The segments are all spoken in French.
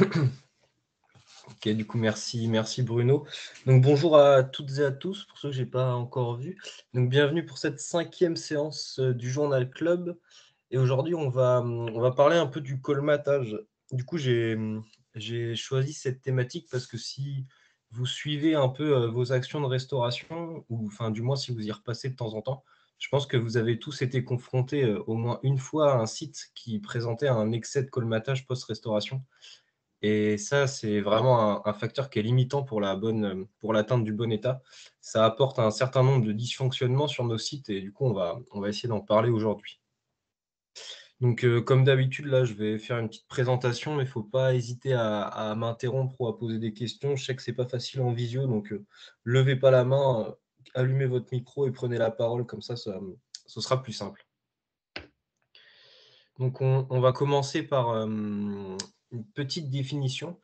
Ok, du coup, merci Bruno. Donc bonjour à toutes et à tous, pour ceux que j'ai pas encore vus. Donc bienvenue pour cette 5e séance du Journal Club. Et aujourd'hui, on va parler un peu du colmatage. Du coup, j'ai choisi cette thématique parce que si vous suivez un peu vos actions de restauration, ou enfin du moins si vous y repassez de temps en temps, je pense que vous avez tous été confrontés au moins une fois à un site qui présentait un excès de colmatage post-restauration. Et ça, c'est vraiment un facteur qui est limitant pour l'atteinte du bon état. Ça apporte un certain nombre de dysfonctionnements sur nos sites et du coup, on va essayer d'en parler aujourd'hui. Donc, comme d'habitude, là, je vais faire une petite présentation, mais il ne faut pas hésiter à m'interrompre ou à poser des questions. Je sais que c'est pas facile en visio, donc levez pas la main, allumez votre micro et prenez la parole, comme ça, ce sera plus simple. Donc on va commencer par, une petite définition.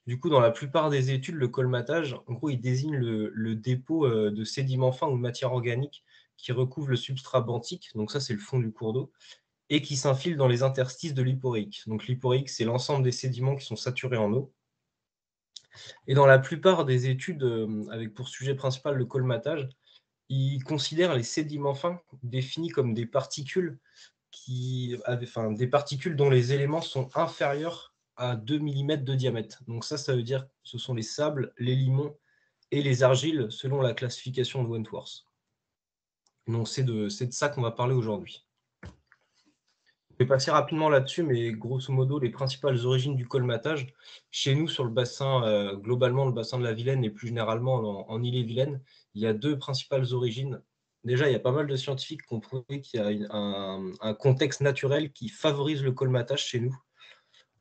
Du coup, dans la plupart des études, le colmatage, en gros, il désigne le dépôt, de sédiments fins ou de matière organique qui recouvre le substrat benthique, donc ça, c'est le fond du cours d'eau, et qui s'infiltre dans les interstices de l'hyporéique. Donc l'hyporéique, c'est l'ensemble des sédiments qui sont saturés en eau. Et dans la plupart des études, avec pour sujet principal le colmatage, ils considèrent les sédiments fins définis comme des particules des particules dont les éléments sont inférieurs à 2 millimètres de diamètre. Donc ça veut dire que ce sont les sables, les limons et les argiles selon la classification de Wentworth. Donc c'est de ça qu'on va parler aujourd'hui. Je vais passer rapidement là-dessus, mais grosso modo, les principales origines du colmatage, chez nous sur le bassin, globalement le bassin de la Vilaine et plus généralement en Ille-et-Vilaine, il y a deux principales origines. Déjà, il y a pas mal de scientifiques qui ont prouvé qu'il y a un contexte naturel qui favorise le colmatage chez nous.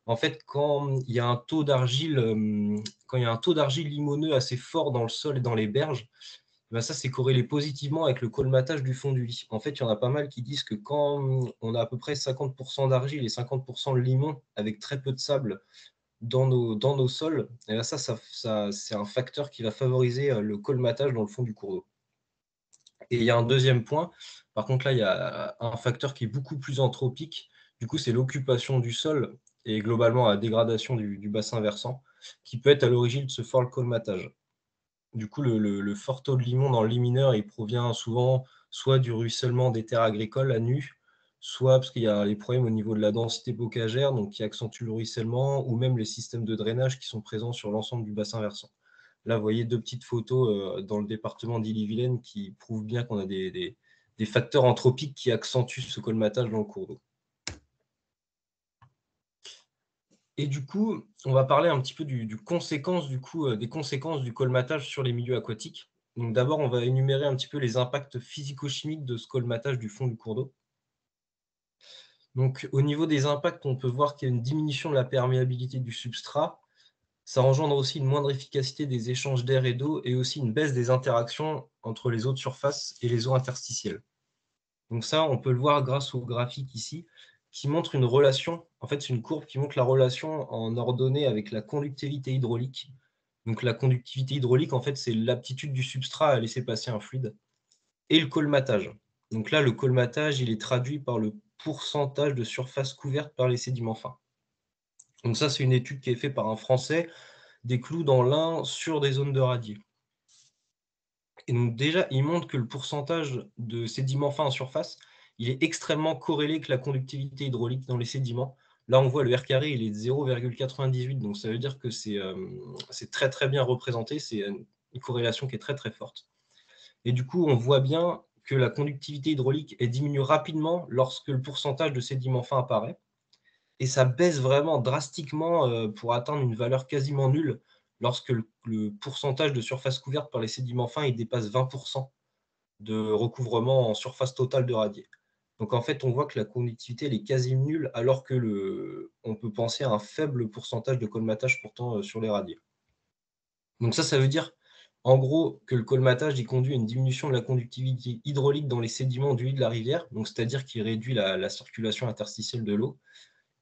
En fait, quand il y a un taux d'argile limoneux assez fort dans le sol et dans les berges, ben ça, c'est corrélé positivement avec le colmatage du fond du lit. En fait, il y en a pas mal qui disent que quand on a à peu près 50% d'argile et 50% de limon avec très peu de sable dans nos sols, et ben ça, c'est un facteur qui va favoriser le colmatage dans le fond du cours d'eau. Et il y a un deuxième point, par contre là, il y a un facteur qui est beaucoup plus anthropique, du coup, c'est l'occupation du sol et globalement la dégradation du bassin versant, qui peut être à l'origine de ce fort colmatage. Du coup, le fort taux de limon dans le lit mineur, il provient souvent soit du ruissellement des terres agricoles à nu, soit parce qu'il y a les problèmes au niveau de la densité bocagère, donc qui accentue le ruissellement, ou même les systèmes de drainage qui sont présents sur l'ensemble du bassin versant. Là, vous voyez deux petites photos dans le département d'Ille-et-Vilaine qui prouvent bien qu'on a des facteurs anthropiques qui accentuent ce colmatage dans le cours d'eau. Et du coup, on va parler un petit peu des conséquences du colmatage sur les milieux aquatiques. Donc d'abord, on va énumérer un petit peu les impacts physico-chimiques de ce colmatage du fond du cours d'eau. Donc au niveau des impacts, on peut voir qu'il y a une diminution de la perméabilité du substrat. Ça engendre aussi une moindre efficacité des échanges d'air et d'eau et aussi une baisse des interactions entre les eaux de surface et les eaux interstitielles. Donc ça, on peut le voir grâce au graphique ici, qui montre une relation. En fait, c'est une courbe qui montre la relation en ordonnée avec la conductivité hydraulique. Donc la conductivité hydraulique, en fait, c'est l'aptitude du substrat à laisser passer un fluide. Et le colmatage. Donc là, le colmatage, il est traduit par le pourcentage de surface couverte par les sédiments fins. Donc ça, c'est une étude qui est faite par un Français, des clous dans l'Ain sur des zones de radier. Et donc déjà, il montre que le pourcentage de sédiments fins en surface, il est extrêmement corrélé avec la conductivité hydraulique dans les sédiments. Là, on voit le R carré, il est de 0,98, donc ça veut dire que c'est très très bien représenté, c'est une corrélation qui est très très forte. Et du coup, on voit bien que la conductivité hydraulique elle diminue rapidement lorsque le pourcentage de sédiments fins apparaît, et ça baisse vraiment drastiquement pour atteindre une valeur quasiment nulle lorsque le pourcentage de surface couverte par les sédiments fins il dépasse 20% de recouvrement en surface totale de radier. Donc en fait, on voit que la conductivité elle est quasi nulle alors que on peut penser à un faible pourcentage de colmatage pourtant sur les radiers. Donc ça veut dire en gros que le colmatage il conduit à une diminution de la conductivité hydraulique dans les sédiments du lit de la rivière, donc c'est-à-dire qu'il réduit la circulation interstitielle de l'eau,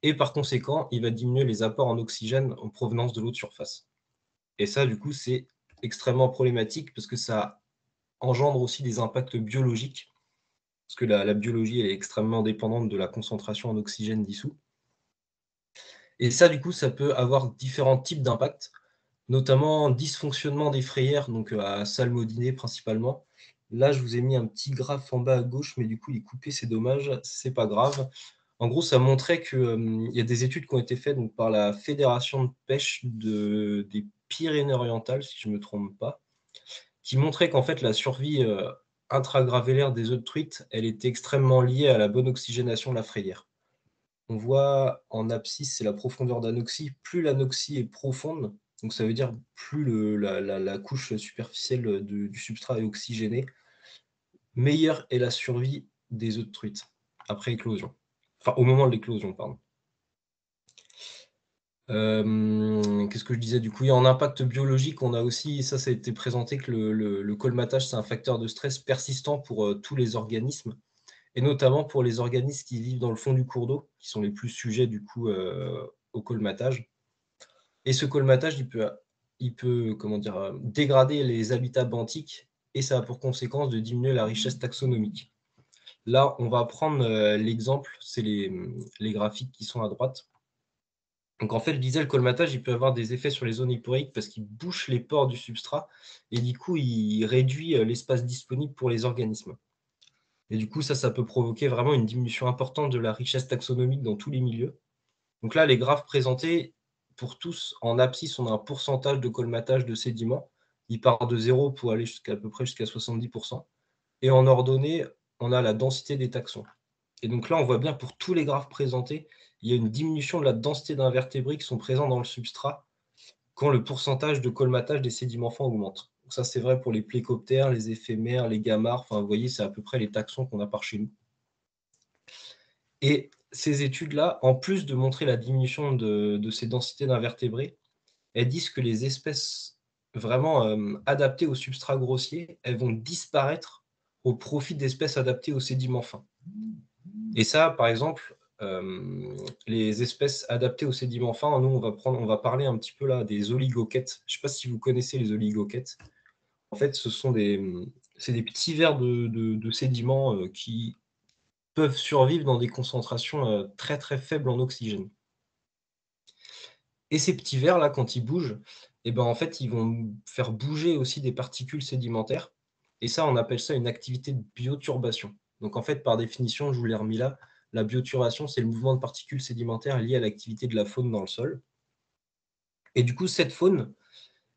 et par conséquent, il va diminuer les apports en oxygène en provenance de l'eau de surface. Et ça, du coup, c'est extrêmement problématique parce que ça engendre aussi des impacts biologiques, parce que la biologie elle est extrêmement dépendante de la concentration en oxygène dissous. Et ça, du coup, ça peut avoir différents types d'impacts, notamment dysfonctionnement des frayères, donc à Salmodinet principalement. Là, je vous ai mis un petit graphe en bas à gauche, mais du coup, il est coupé, c'est dommage, c'est pas grave. En gros, ça montrait qu'il y a des études qui ont été faites donc, par la Fédération de pêche des Pyrénées-Orientales, si je ne me trompe pas, qui montrait qu'en fait, la survie intragravellaire des œufs de truite, elle était extrêmement liée à la bonne oxygénation de la frayère. On voit en abscisse, c'est la profondeur d'anoxie. Plus l'anoxie est profonde, donc ça veut dire plus la couche superficielle du substrat est oxygénée, meilleure est la survie des œufs de truite après éclosion. Enfin, au moment de l'éclosion, pardon. Qu'est-ce que je disais du coup? En impact biologique, on a aussi, ça a été présenté que le colmatage, c'est un facteur de stress persistant pour tous les organismes, et notamment pour les organismes qui vivent dans le fond du cours d'eau, qui sont les plus sujets du coup au colmatage. Et ce colmatage, il peut comment dire, dégrader les habitats benthiques, et ça a pour conséquence de diminuer la richesse taxonomique. Là, on va prendre l'exemple, c'est les graphiques qui sont à droite. Donc en fait, je disais, le colmatage, il peut avoir des effets sur les zones hyporiques parce qu'il bouche les pores du substrat et du coup, il réduit l'espace disponible pour les organismes. Et du coup, ça peut provoquer vraiment une diminution importante de la richesse taxonomique dans tous les milieux. Donc là, les graphes présentés, pour tous, en abscisse, on a un pourcentage de colmatage de sédiments. Il part de 0 pour aller à peu près jusqu'à 70%. Et en ordonnée, on a la densité des taxons. Et donc là, on voit bien pour tous les graphes présentés, il y a une diminution de la densité d'invertébrés qui sont présents dans le substrat quand le pourcentage de colmatage des sédiments fins augmente. Donc ça, c'est vrai pour les plécoptères, les éphémères, les gamards. Enfin, vous voyez, c'est à peu près les taxons qu'on a par chez nous. Et ces études-là, en plus de montrer la diminution de ces densités d'invertébrés, elles disent que les espèces vraiment adaptées au substrat grossier, elles vont disparaître au profit d'espèces adaptées aux sédiments fins. Et ça, par exemple, les espèces adaptées aux sédiments fins, nous, on va parler un petit peu là des oligoquettes. Je ne sais pas si vous connaissez les oligoquettes. En fait, c'est des petits vers de sédiments qui peuvent survivre dans des concentrations très très faibles en oxygène. Et ces petits vers là, quand ils bougent, eh ben, en fait, ils vont faire bouger aussi des particules sédimentaires. Et ça, on appelle ça une activité de bioturbation. Donc en fait, par définition, je vous l'ai remis là, la bioturbation, c'est le mouvement de particules sédimentaires lié à l'activité de la faune dans le sol. Et du coup, cette faune,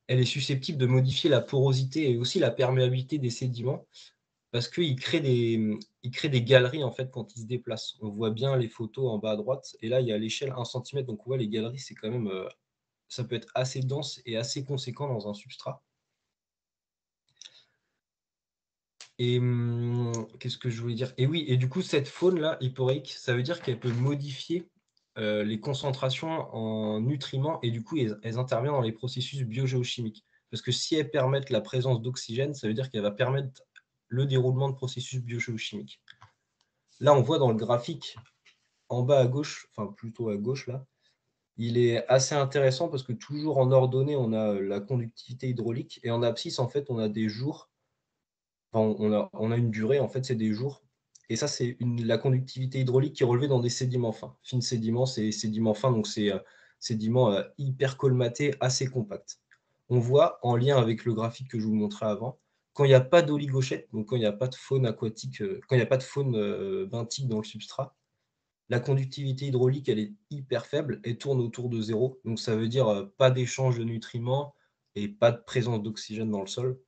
elle est susceptible de modifier la porosité et aussi la perméabilité des sédiments parce qu'il crée des galeries en fait quand ils se déplacent. On voit bien les photos en bas à droite et là, il y a l'échelle 1 cm. Donc on voit les galeries, c'est quand même, ça peut être assez dense et assez conséquent dans un substrat. Et qu'est-ce que je voulais dire? Et oui, et du coup, cette faune-là, hyporique, ça veut dire qu'elle peut modifier les concentrations en nutriments et du coup, elles interviennent dans les processus biogéochimiques. Parce que si elles permettent la présence d'oxygène, ça veut dire qu'elle va permettre le déroulement de processus biogéochimiques. Là, on voit dans le graphique en bas à gauche, enfin plutôt à gauche là, il est assez intéressant parce que toujours en ordonnée, on a la conductivité hydraulique et en abscisse, en fait, on a des jours. Enfin, on a une durée, en fait, c'est des jours. Et ça, c'est la conductivité hydraulique qui est relevée dans des sédiments fins. Fines sédiments, c'est sédiments fins, donc c'est sédiments hyper colmatés, assez compacts. On voit, en lien avec le graphique que je vous montrais avant, quand il n'y a pas d'oligochète, donc quand il n'y a pas de faune aquatique, quand il n'y a pas de faune benthique dans le substrat, la conductivité hydraulique, elle est hyper faible et tourne autour de 0. Donc ça veut dire pas d'échange de nutriments et pas de présence d'oxygène dans le sol.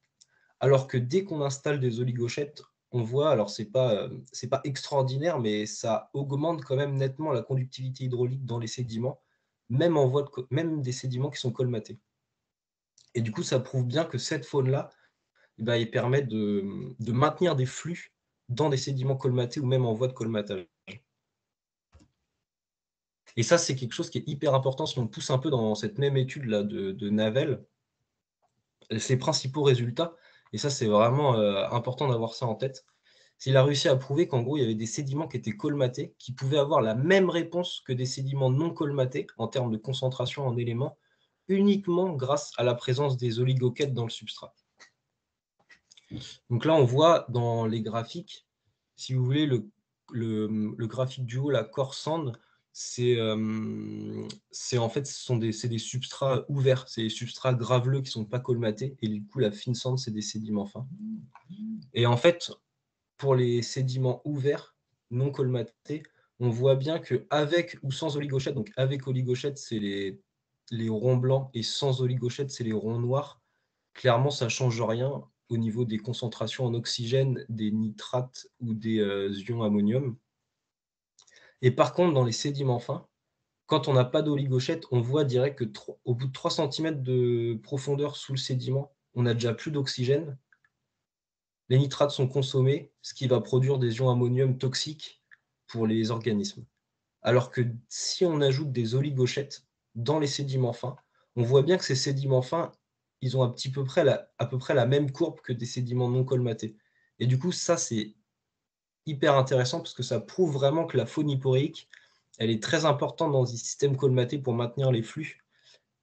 Alors que dès qu'on installe des oligochètes, on voit, alors c'est pas extraordinaire, mais ça augmente quand même nettement la conductivité hydraulique dans les sédiments, même des sédiments qui sont colmatés. Et du coup, ça prouve bien que cette faune-là, il permet de maintenir des flux dans des sédiments colmatés ou même en voie de colmatage. Et ça, c'est quelque chose qui est hyper important si on pousse un peu dans cette même étude là de Navel, ses principaux résultats, et ça, c'est vraiment important d'avoir ça en tête. Il a réussi à prouver qu'en gros, il y avait des sédiments qui étaient colmatés, qui pouvaient avoir la même réponse que des sédiments non colmatés en termes de concentration en éléments, uniquement grâce à la présence des oligoquettes dans le substrat. Donc là, on voit dans les graphiques, si vous voulez, le graphique du haut, la core sand, En fait, c'est des substrats ouverts, c'est des substrats graveleux qui sont pas colmatés et du coup, la fine cendre, c'est des sédiments fins. Et en fait, pour les sédiments ouverts, non colmatés, on voit bien qu'avec ou sans oligochète, donc avec oligochète, c'est les ronds blancs et sans oligochète, c'est les ronds noirs. Clairement, ça change rien au niveau des concentrations en oxygène, des nitrates ou des ions ammonium. Et par contre, dans les sédiments fins, quand on n'a pas d'oligochète, on voit direct que au bout de 3 cm de profondeur sous le sédiment, on n'a déjà plus d'oxygène. Les nitrates sont consommés, ce qui va produire des ions ammonium toxiques pour les organismes. Alors que si on ajoute des oligochètes dans les sédiments fins, on voit bien que ces sédiments fins, ils ont à peu près la même courbe que des sédiments non colmatés. Et du coup, ça, c'est hyper intéressant parce que ça prouve vraiment que la faune hyporéique, elle est très importante dans les systèmes colmatés pour maintenir les flux.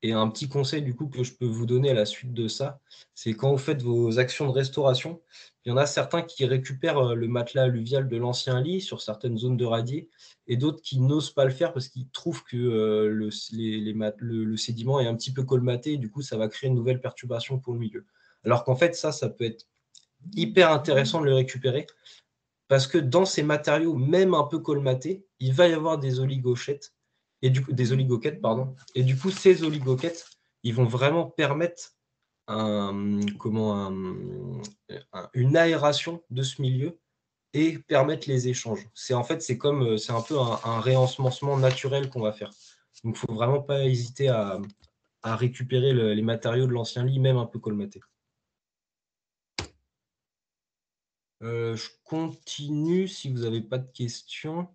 Et un petit conseil du coup que je peux vous donner à la suite de ça, c'est quand vous faites vos actions de restauration, il y en a certains qui récupèrent le matelas alluvial de l'ancien lit sur certaines zones de radier et d'autres qui n'osent pas le faire parce qu'ils trouvent que le sédiment est un petit peu colmaté et du coup ça va créer une nouvelle perturbation pour le milieu. Alors qu'en fait ça peut être hyper intéressant de le récupérer parce que dans ces matériaux, même un peu colmatés, il va y avoir des oligochètes, et du coup, des oligoquettes, pardon. Et du coup, ces oligoquettes, ils vont vraiment permettre une aération de ce milieu et permettre les échanges. C'est en fait, c'est un peu un réensemencement naturel qu'on va faire. Donc, il ne faut vraiment pas hésiter à récupérer les matériaux de l'ancien lit, même un peu colmatés. Je continue si vous n'avez pas de questions.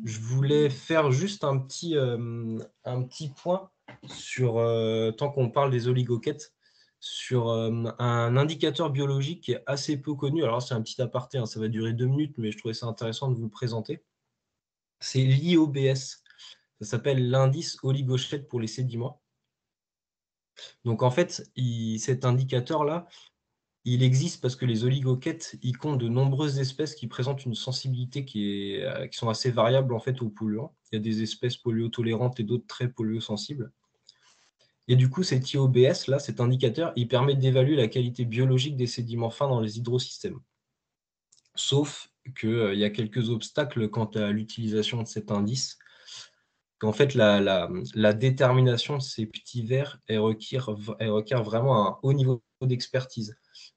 Je voulais faire juste un petit point sur, tant qu'on parle des oligoquettes, sur un indicateur biologique qui est assez peu connu. Alors, c'est un petit aparté, hein, ça va durer 2 minutes, mais je trouvais ça intéressant de vous le présenter. C'est l'IOBS. Ça s'appelle l'indice oligochète pour les sédiments. Donc, en fait, cet indicateur-là, il existe parce que les oligoquettes, ils comptent de nombreuses espèces qui présentent une sensibilité qui sont assez variables en fait aux polluants. Il y a des espèces polluotolérantes et d'autres très polluosensibles. Et du coup, cet IOBS, là, cet indicateur, il permet d'évaluer la qualité biologique des sédiments fins dans les hydrosystèmes. Sauf qu'il y a quelques obstacles quant à l'utilisation de cet indice. En fait, la détermination de ces petits vers, elle requiert vraiment un haut niveau d'expertise.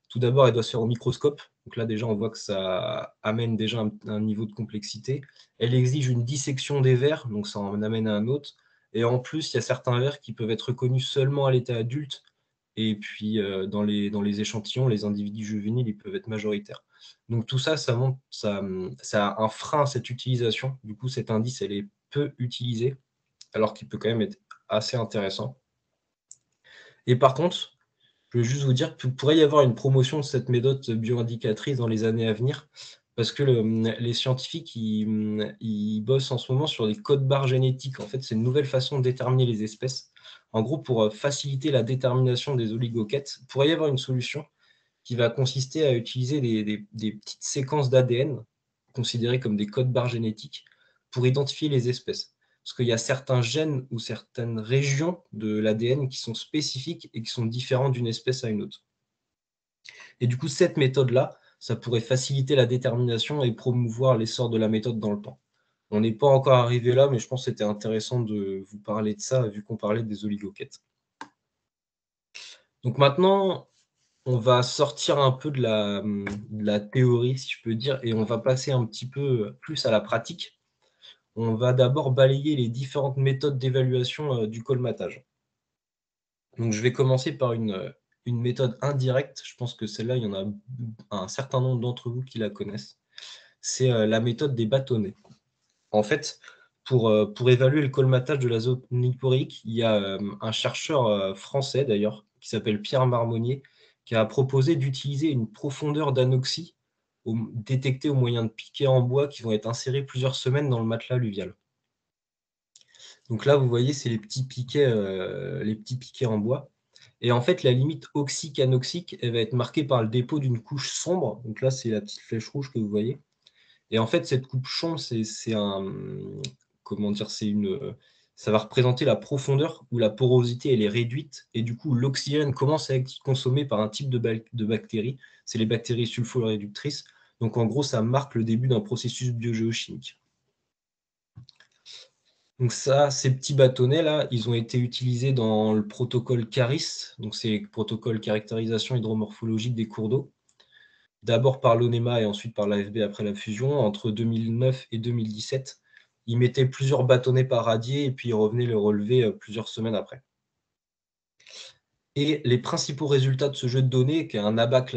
Tout d'abord, elle doit se faire au microscope. Donc là, déjà, on voit que ça amène déjà un niveau de complexité. Elle exige une dissection des vers, donc ça en amène à un autre. Et en plus, il y a certains vers qui peuvent être reconnus seulement à l'état adulte. Et puis, dans les échantillons, les individus juvéniles, ils peuvent être majoritaires. Donc tout ça, ça a un frein à cette utilisation. Du coup, cet indice, elle est peu utilisé, alors qu'il peut quand même être assez intéressant. Et par contre, je veux juste vous dire qu'il pourrait y avoir une promotion de cette méthode bioindicatrice dans les années à venir, parce que les scientifiques, ils bossent en ce moment sur des codes barres génétiques. En fait, c'est une nouvelle façon de déterminer les espèces. En gros, pour faciliter la détermination des oligoquettes, il pourrait y avoir une solution qui va consister à utiliser des petites séquences d'ADN, considérées comme des codes barres génétiques, pour identifier les espèces. Parce qu'il y a certains gènes ou certaines régions de l'ADN qui sont spécifiques et qui sont différentes d'une espèce à une autre. Et du coup, cette méthode-là, ça pourrait faciliter la détermination et promouvoir l'essor de la méthode dans le temps. On n'est pas encore arrivé là, mais je pense que c'était intéressant de vous parler de ça, vu qu'on parlait des oligoquettes. Donc maintenant, on va sortir un peu de la théorie, si je peux dire, et on va passer un petit peu plus à la pratique. On va d'abord balayer les différentes méthodes d'évaluation du colmatage. Donc, je vais commencer par une méthode indirecte. Je pense que celle-là, il y en a un certain nombre d'entre vous qui la connaissent. C'est la méthode des bâtonnets. En fait, pour évaluer le colmatage de la zone hyporéique, il y a un chercheur français d'ailleurs, qui s'appelle Pierre Marmonnier, qui a proposé d'utiliser une profondeur d'anoxie détectée au moyen de piquets en bois qui vont être insérés plusieurs semaines dans le matelas alluvial. Donc là, vous voyez, c'est les petits piquets en bois. Et en fait, la limite oxyque-anoxique, elle va être marquée par le dépôt d'une couche sombre. Donc là, c'est la petite flèche rouge que vous voyez. Et en fait, cette couche sombre, comment dire, ça va représenter la profondeur où la porosité elle est réduite et du coup l'oxygène commence à être consommé par un type de bactéries, c'est les bactéries sulfo-réductrices. Donc en gros, ça marque le début d'un processus biogéochimique. Donc ça, ces petits bâtonnets là, ils ont été utilisés dans le protocole CARIS, donc c'est le protocole caractérisation hydromorphologique des cours d'eau, d'abord par l'ONEMA et ensuite par l'AFB après la fusion, entre 2009 et 2017. Ils mettaient plusieurs bâtonnets par radier et puis ils revenaient le relever plusieurs semaines après. Et les principaux résultats de ce jeu de données, qui est un ABAC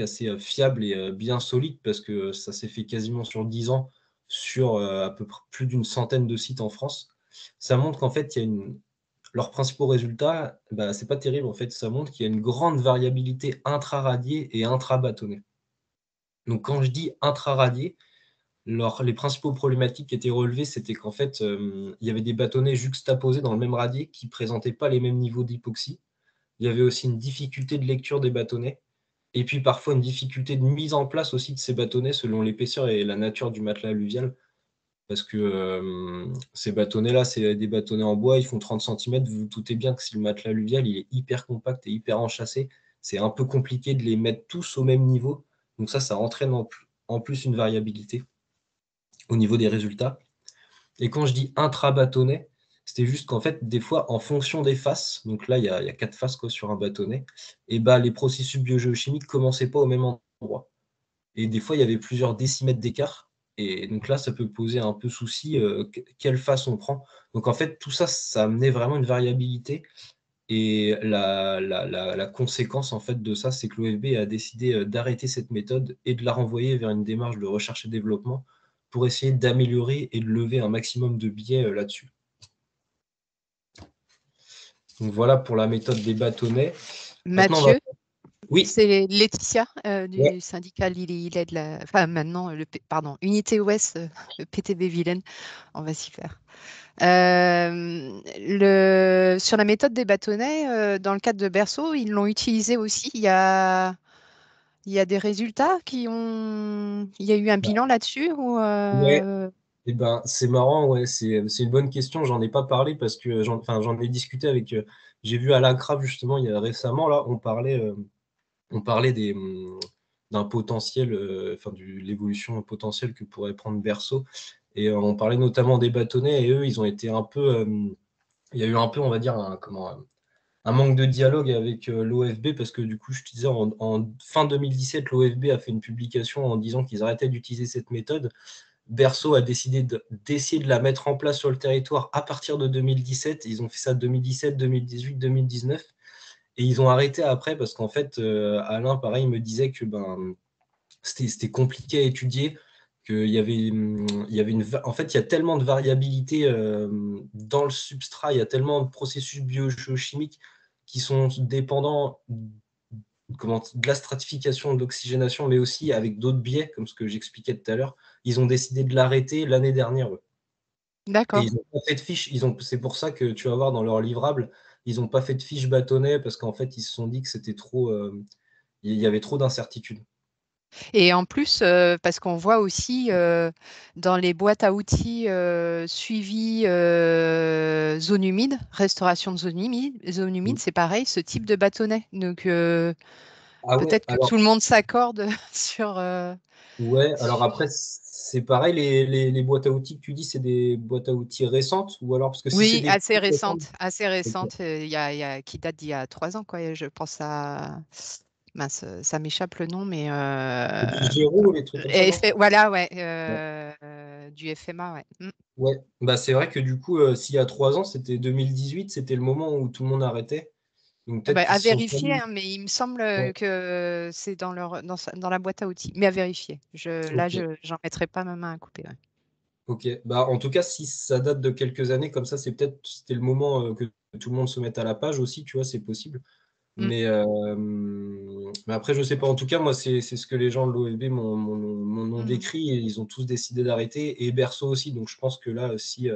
assez fiable et bien solide, parce que ça s'est fait quasiment sur 10 ans, sur à peu près plus d'une centaine de sites en France, ça montre qu'en fait, leurs principaux résultats, bah, c'est pas terrible en fait, ça montre qu'il y a une grande variabilité intra-radier et intra-bâtonnet. Donc quand je dis intra-radier, les principaux problématiques qui étaient relevées, c'était qu'en fait, il y avait des bâtonnets juxtaposés dans le même radier qui présentaient pas les mêmes niveaux d'hypoxie. Il y avait aussi une difficulté de lecture des bâtonnets et puis parfois une difficulté de mise en place aussi de ces bâtonnets selon l'épaisseur et la nature du matelas alluvial. Parce que ces bâtonnets-là, c'est des bâtonnets en bois, ils font 30 cm. Vous vous doutez bien que si le matelas alluvial il est hyper compact et hyper enchâssé, c'est un peu compliqué de les mettre tous au même niveau. Donc ça entraîne en plus une variabilité au niveau des résultats. Et quand je dis intra-bâtonnet, c'était juste qu'en fait, des fois, en fonction des faces, donc là, il y a 4 faces quoi, sur un bâtonnet, et bah, les processus biogéochimiques ne commençaient pas au même endroit. Et des fois, il y avait plusieurs décimètres d'écart. Et donc là, ça peut poser un peu souci, quelle face on prend. Donc en fait, tout ça, ça amenait vraiment une variabilité. Et la conséquence en fait de ça, c'est que l'OFB a décidé d'arrêter cette méthode et de la renvoyer vers une démarche de recherche et développement pour essayer d'améliorer et de lever un maximum de biais là-dessus. Donc voilà pour la méthode des bâtonnets. Maintenant, Mathieu, oui. c'est Laetitia Ouais. du syndicat Lille de la. Enfin, maintenant, Unité Ouest, le PTB Vilaine. On va s'y faire. Sur la méthode des bâtonnets, dans le cadre de Berceau, ils l'ont utilisé aussi. Il y a des résultats qui ont. Il y a eu un bilan là-dessus ou Ouais. Eh ben, c'est marrant, ouais, c'est une bonne question. J'en ai pas parlé parce que j'en ai discuté avec. J'ai vu à l'ACRAF justement, il y a récemment, là, on parlait d'un potentiel, de l'évolution potentielle que pourrait prendre Berceau. Et on parlait notamment des bâtonnets et eux, ils ont été un peu. Il y a eu un peu, on va dire, un manque de dialogue avec l'OFB parce que du coup, je te disais, en fin 2017, l'OFB a fait une publication en disant qu'ils arrêtaient d'utiliser cette méthode. Berceau a décidé d'essayer de la mettre en place sur le territoire à partir de 2017. Ils ont fait ça 2017, 2018, 2019. Et ils ont arrêté après parce qu'en fait, Alain, pareil, me disait que c'était compliqué à étudier, en fait, il y a tellement de variabilité dans le substrat, il y a tellement de processus biogéochimiques qui sont dépendants de la stratification, de l'oxygénation, mais aussi avec d'autres biais, comme ce que j'expliquais tout à l'heure. Ils ont décidé de l'arrêter l'année dernière. Et D'accord. ils n'ont pas fait de fiche. C'est pour ça que tu vas voir dans leur livrable, ils n'ont pas fait de fiche bâtonnet parce qu'en fait, ils se sont dit que c'était trop. Il y avait trop d'incertitudes. Et en plus, parce qu'on voit aussi dans les boîtes à outils suivi zone humide, restauration de zone humide, c'est pareil, ce type de bâtonnet. Donc Ah ouais, peut-être que tout le monde s'accorde sur. ouais, alors après, c'est pareil, les boîtes à outils que tu dis, c'est des boîtes à outils récentes ou alors parce que si c'est Oui, des assez plus récentes, récente, assez ok. récente. Qui date d'il y a 3 ans, quoi. Je pense à. Mince, ça m'échappe le nom, mais C'est des Géro, les trucs comme ça, non? voilà, ouais, Ouais. du FMA, ouais. Ouais. Bah, c'est vrai que du coup, s'il y a 3 ans, c'était 2018, c'était le moment où tout le monde arrêtait. Donc Ah peut-être bah, qu'ils à se sont vérifier, mis. hein, mais il me semble Ouais. que c'est dans la boîte à outils. Mais à vérifier. Là, Ok. j'en mettrai pas ma main à couper. Ouais. Ok. Bah, en tout cas, si ça date de quelques années comme ça, c'était le moment que tout le monde se mette à la page aussi, tu vois, c'est possible. Mm, Mais après, je sais pas. En tout cas, moi, c'est ce que les gens de l'OFB m'ont mm. décrit et ils ont tous décidé d'arrêter. Et Berceau aussi. Donc, je pense que là, si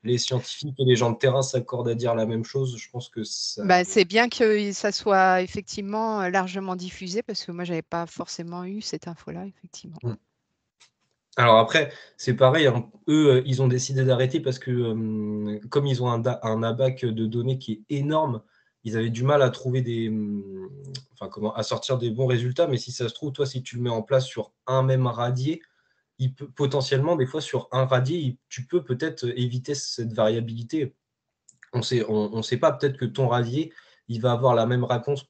les scientifiques et les gens de terrain s'accordent à dire la même chose, je pense que ça. Bah, c'est bien que ça soit effectivement largement diffusé parce que moi, j'avais pas forcément eu cette info-là, effectivement. Alors après, c'est pareil, hein, eux, ils ont décidé d'arrêter parce que comme ils ont un ABAC de données qui est énorme, ils avaient du mal à trouver enfin, à sortir des bons résultats. Mais si ça se trouve, toi, si tu le mets en place sur un même radier, il peut potentiellement, des fois, sur un radier, tu peux peut-être éviter cette variabilité. On sait pas, peut-être que ton radier, il va avoir la même réponse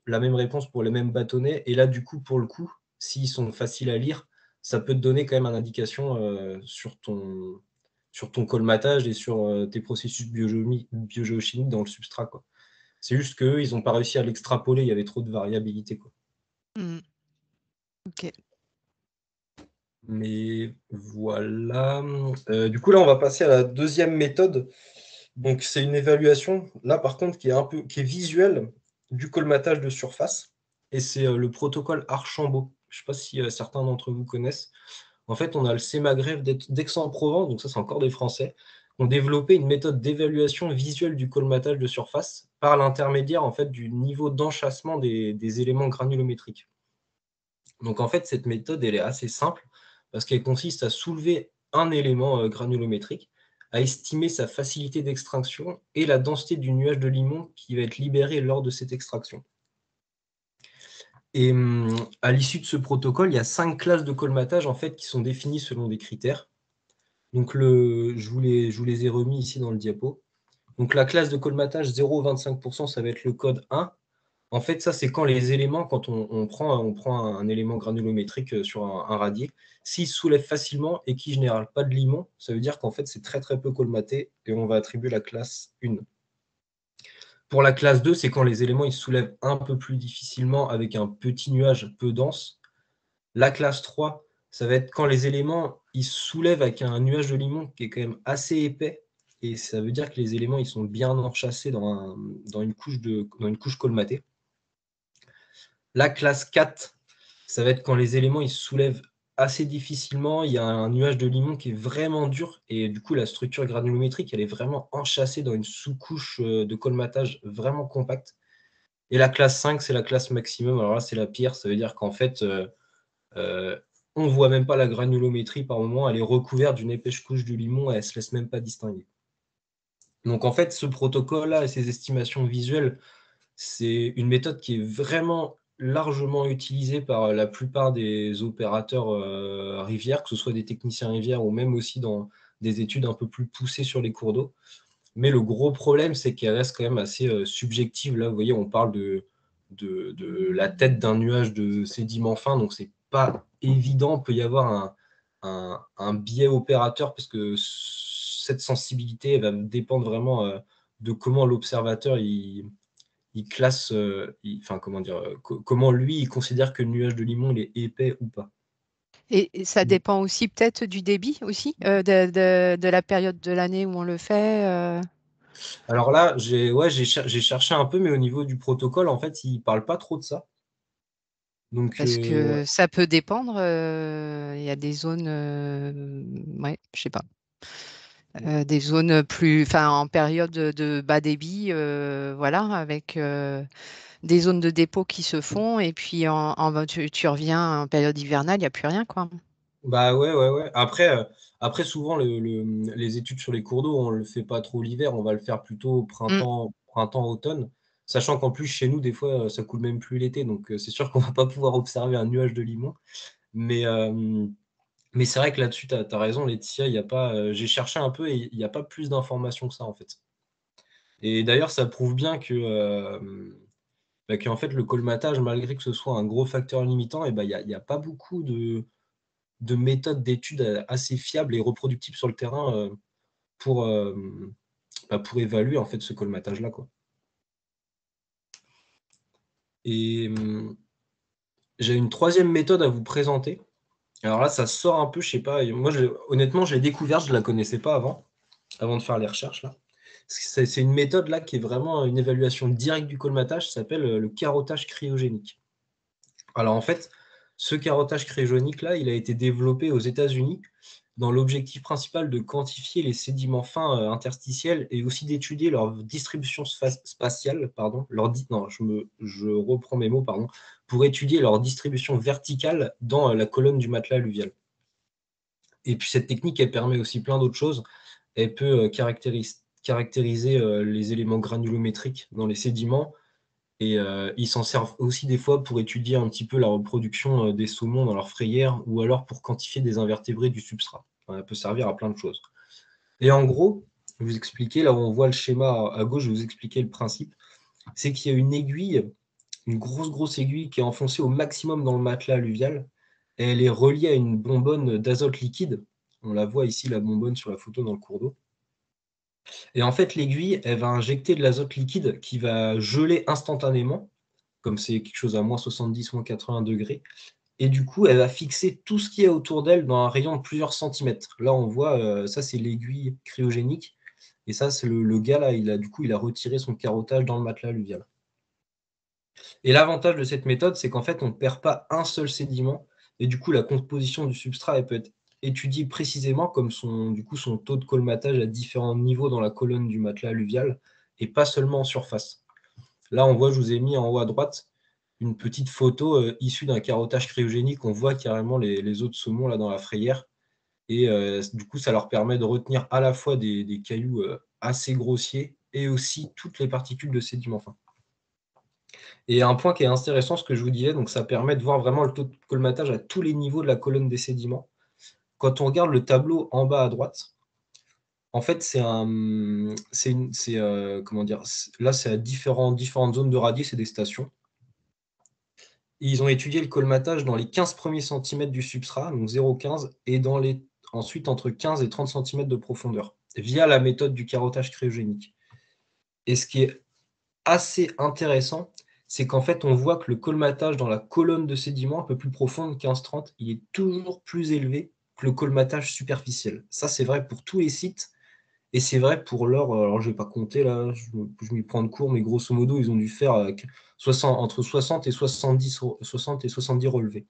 pour les mêmes bâtonnets. Et là, du coup, pour le coup, s'ils sont faciles à lire, ça peut te donner quand même une indication sur ton colmatage et sur tes processus biogéochimiques dans le substrat, quoi. C'est juste qu'eux, ils n'ont pas réussi à l'extrapoler, il y avait trop de variabilité, quoi. Ok. Mais voilà. Du coup, là, on va passer à la deuxième méthode. Donc, c'est une évaluation, là, par contre, qui est visuelle du colmatage de surface. Et c'est le protocole Archambault. Je ne sais pas si certains d'entre vous connaissent. En fait, on a le CEMAGREF d'Aix-en-Provence, donc ça, c'est encore des Français, qui ont développé une méthode d'évaluation visuelle du colmatage de surface par l'intermédiaire, en fait, du niveau d'enchâssement des éléments granulométriques. Donc, en fait, cette méthode, elle est assez simple parce qu'elle consiste à soulever un élément granulométrique, à estimer sa facilité d'extraction et la densité du nuage de limon qui va être libéré lors de cette extraction. Et à l'issue de ce protocole, il y a 5 classes de colmatage en fait, qui sont définies selon des critères. Donc, je vous les ai remis ici dans le diapo. Donc, la classe de colmatage 0,25%, ça va être le code 1. En fait, ça, c'est quand les éléments, quand on prend un élément granulométrique sur un radier, s'il se soulève facilement et qui ne génère pas de limon, ça veut dire qu'en fait, c'est très très peu colmaté et on va attribuer la classe 1. Pour la classe 2, c'est quand les éléments ils se soulèvent un peu plus difficilement avec un petit nuage peu dense. La classe 3, ça va être quand les éléments ils se soulèvent avec un nuage de limon qui est quand même assez épais et ça veut dire que les éléments ils sont bien enchâssés dans une couche colmatée. La classe 4, ça va être quand les éléments ils se soulèvent assez difficilement, il y a un nuage de limon qui est vraiment dur et du coup la structure granulométrique elle est vraiment enchâssée dans une sous-couche de colmatage vraiment compacte. Et la classe 5, c'est la classe maximum. Alors là, c'est la pire, ça veut dire qu'en fait, on ne voit même pas la granulométrie par moment, elle est recouverte d'une épaisse couche de limon et elle ne se laisse même pas distinguer. Donc en fait, ce protocole-là et ces estimations visuelles, c'est une méthode qui est vraiment largement utilisée par la plupart des opérateurs rivières, que ce soit des techniciens rivières ou même aussi dans des études un peu plus poussées sur les cours d'eau. Mais le gros problème, c'est qu'elle reste quand même assez subjective. Là, vous voyez, on parle de la tête d'un nuage de sédiments fins, donc c'est pas évident. Il peut y avoir un biais opérateur parce que cette sensibilité va dépendre vraiment de comment l'observateur il classe, enfin, comment dire, comment lui il considère que le nuage de limon il est épais ou pas. Et ça dépend aussi peut-être du débit aussi, de la période de l'année où on le fait. Alors là, j'ai cherché un peu, mais au niveau du protocole, en fait, il ne parle pas trop de ça. Donc, Parce ouais. que ça peut dépendre. Il y a des zones, ouais, je sais pas, des zones plus, enfin, en période de bas débit, voilà, avec des zones de dépôt qui se font, et puis tu reviens en période hivernale, il n'y a plus rien, quoi. Bah ouais, ouais, ouais. Après souvent, les études sur les cours d'eau, on ne le fait pas trop l'hiver, on va le faire plutôt au Mm. printemps, automne. Sachant qu'en plus, chez nous, des fois, ça coule même plus l'été. Donc, c'est sûr qu'on va pas pouvoir observer un nuage de limon. Mais, mais c'est vrai que là-dessus, tu as raison, Laetitia, il y a pas, j'ai cherché un peu et il n'y a pas plus d'informations que ça, en fait. Et d'ailleurs, ça prouve bien qu'en fait, le colmatage, malgré que ce soit un gros facteur limitant, il y a pas beaucoup de méthodes d'études assez fiables et reproductibles sur le terrain pour, pour évaluer en fait ce colmatage-là, quoi. Et j'ai une troisième méthode à vous présenter. Alors là, ça sort un peu, je sais pas. Moi, honnêtement, je l'ai découverte, je ne la connaissais pas avant de faire les recherches là. C'est une méthode là qui est vraiment une évaluation directe du colmatage, ça s'appelle le carottage cryogénique. Alors en fait, ce carottage cryogénique là, il a été développé aux États-Unis dans l'objectif principal de quantifier les sédiments fins interstitiels et aussi d'étudier leur distribution spatiale, pardon, non, je reprends mes mots, pardon, pour étudier leur distribution verticale dans la colonne du matelas alluvial. Et puis cette technique, elle permet aussi plein d'autres choses. Elle peut caractériser les éléments granulométriques dans les sédiments. Et ils s'en servent aussi des fois pour étudier un petit peu la reproduction des saumons dans leur frayère ou alors pour quantifier des invertébrés du substrat. Enfin, elle peut servir à plein de choses. Et en gros, je vais vous expliquer, là où on voit le schéma à gauche, je vais vous expliquer le principe. C'est qu'il y a une aiguille, une grosse aiguille qui est enfoncée au maximum dans le matelas alluvial. Et elle est reliée à une bonbonne d'azote liquide. On la voit ici, la bonbonne sur la photo dans le cours d'eau. Et en fait, l'aiguille, elle va injecter de l'azote liquide qui va geler instantanément, comme c'est quelque chose à moins 70, moins 80 degrés. Et du coup, elle va fixer tout ce qu'il y a autour d'elle dans un rayon de plusieurs centimètres. Là, on voit, ça, c'est l'aiguille cryogénique. Et ça, c'est le gars, là, il a retiré son carottage dans le matelas alluvial. Et l'avantage de cette méthode, c'est qu'en fait, on ne perd pas un seul sédiment. Et du coup, la composition du substrat, elle peut être étudiée précisément comme son taux de colmatage à différents niveaux dans la colonne du matelas alluvial et pas seulement en surface. Là, on voit, je vous ai mis en haut à droite une petite photo issue d'un carottage cryogénique. On voit carrément les autres saumons là dans la frayère. Et du coup, ça leur permet de retenir à la fois des cailloux assez grossiers et aussi toutes les particules de sédiments fins. Et un point qui est intéressant, ce que je vous disais, donc ça permet de voir vraiment le taux de colmatage à tous les niveaux de la colonne des sédiments. Quand on regarde le tableau en bas à droite, en fait, comment dire, là, c'est à différentes zones de radier, c'est des stations. Et ils ont étudié le colmatage dans les 15 premiers centimètres du substrat, donc 0,15, et ensuite entre 15 et 30 centimètres de profondeur, via la méthode du carottage cryogénique. Et ce qui est assez intéressant, c'est qu'en fait, on voit que le colmatage dans la colonne de sédiments un peu plus profonde, 15-30, il est toujours plus élevé que le colmatage superficiel. Ça, c'est vrai pour tous les sites, et c'est vrai pour alors je ne vais pas compter, là, je m'y prends de court, mais grosso modo, ils ont dû faire entre 60 et 70 relevés.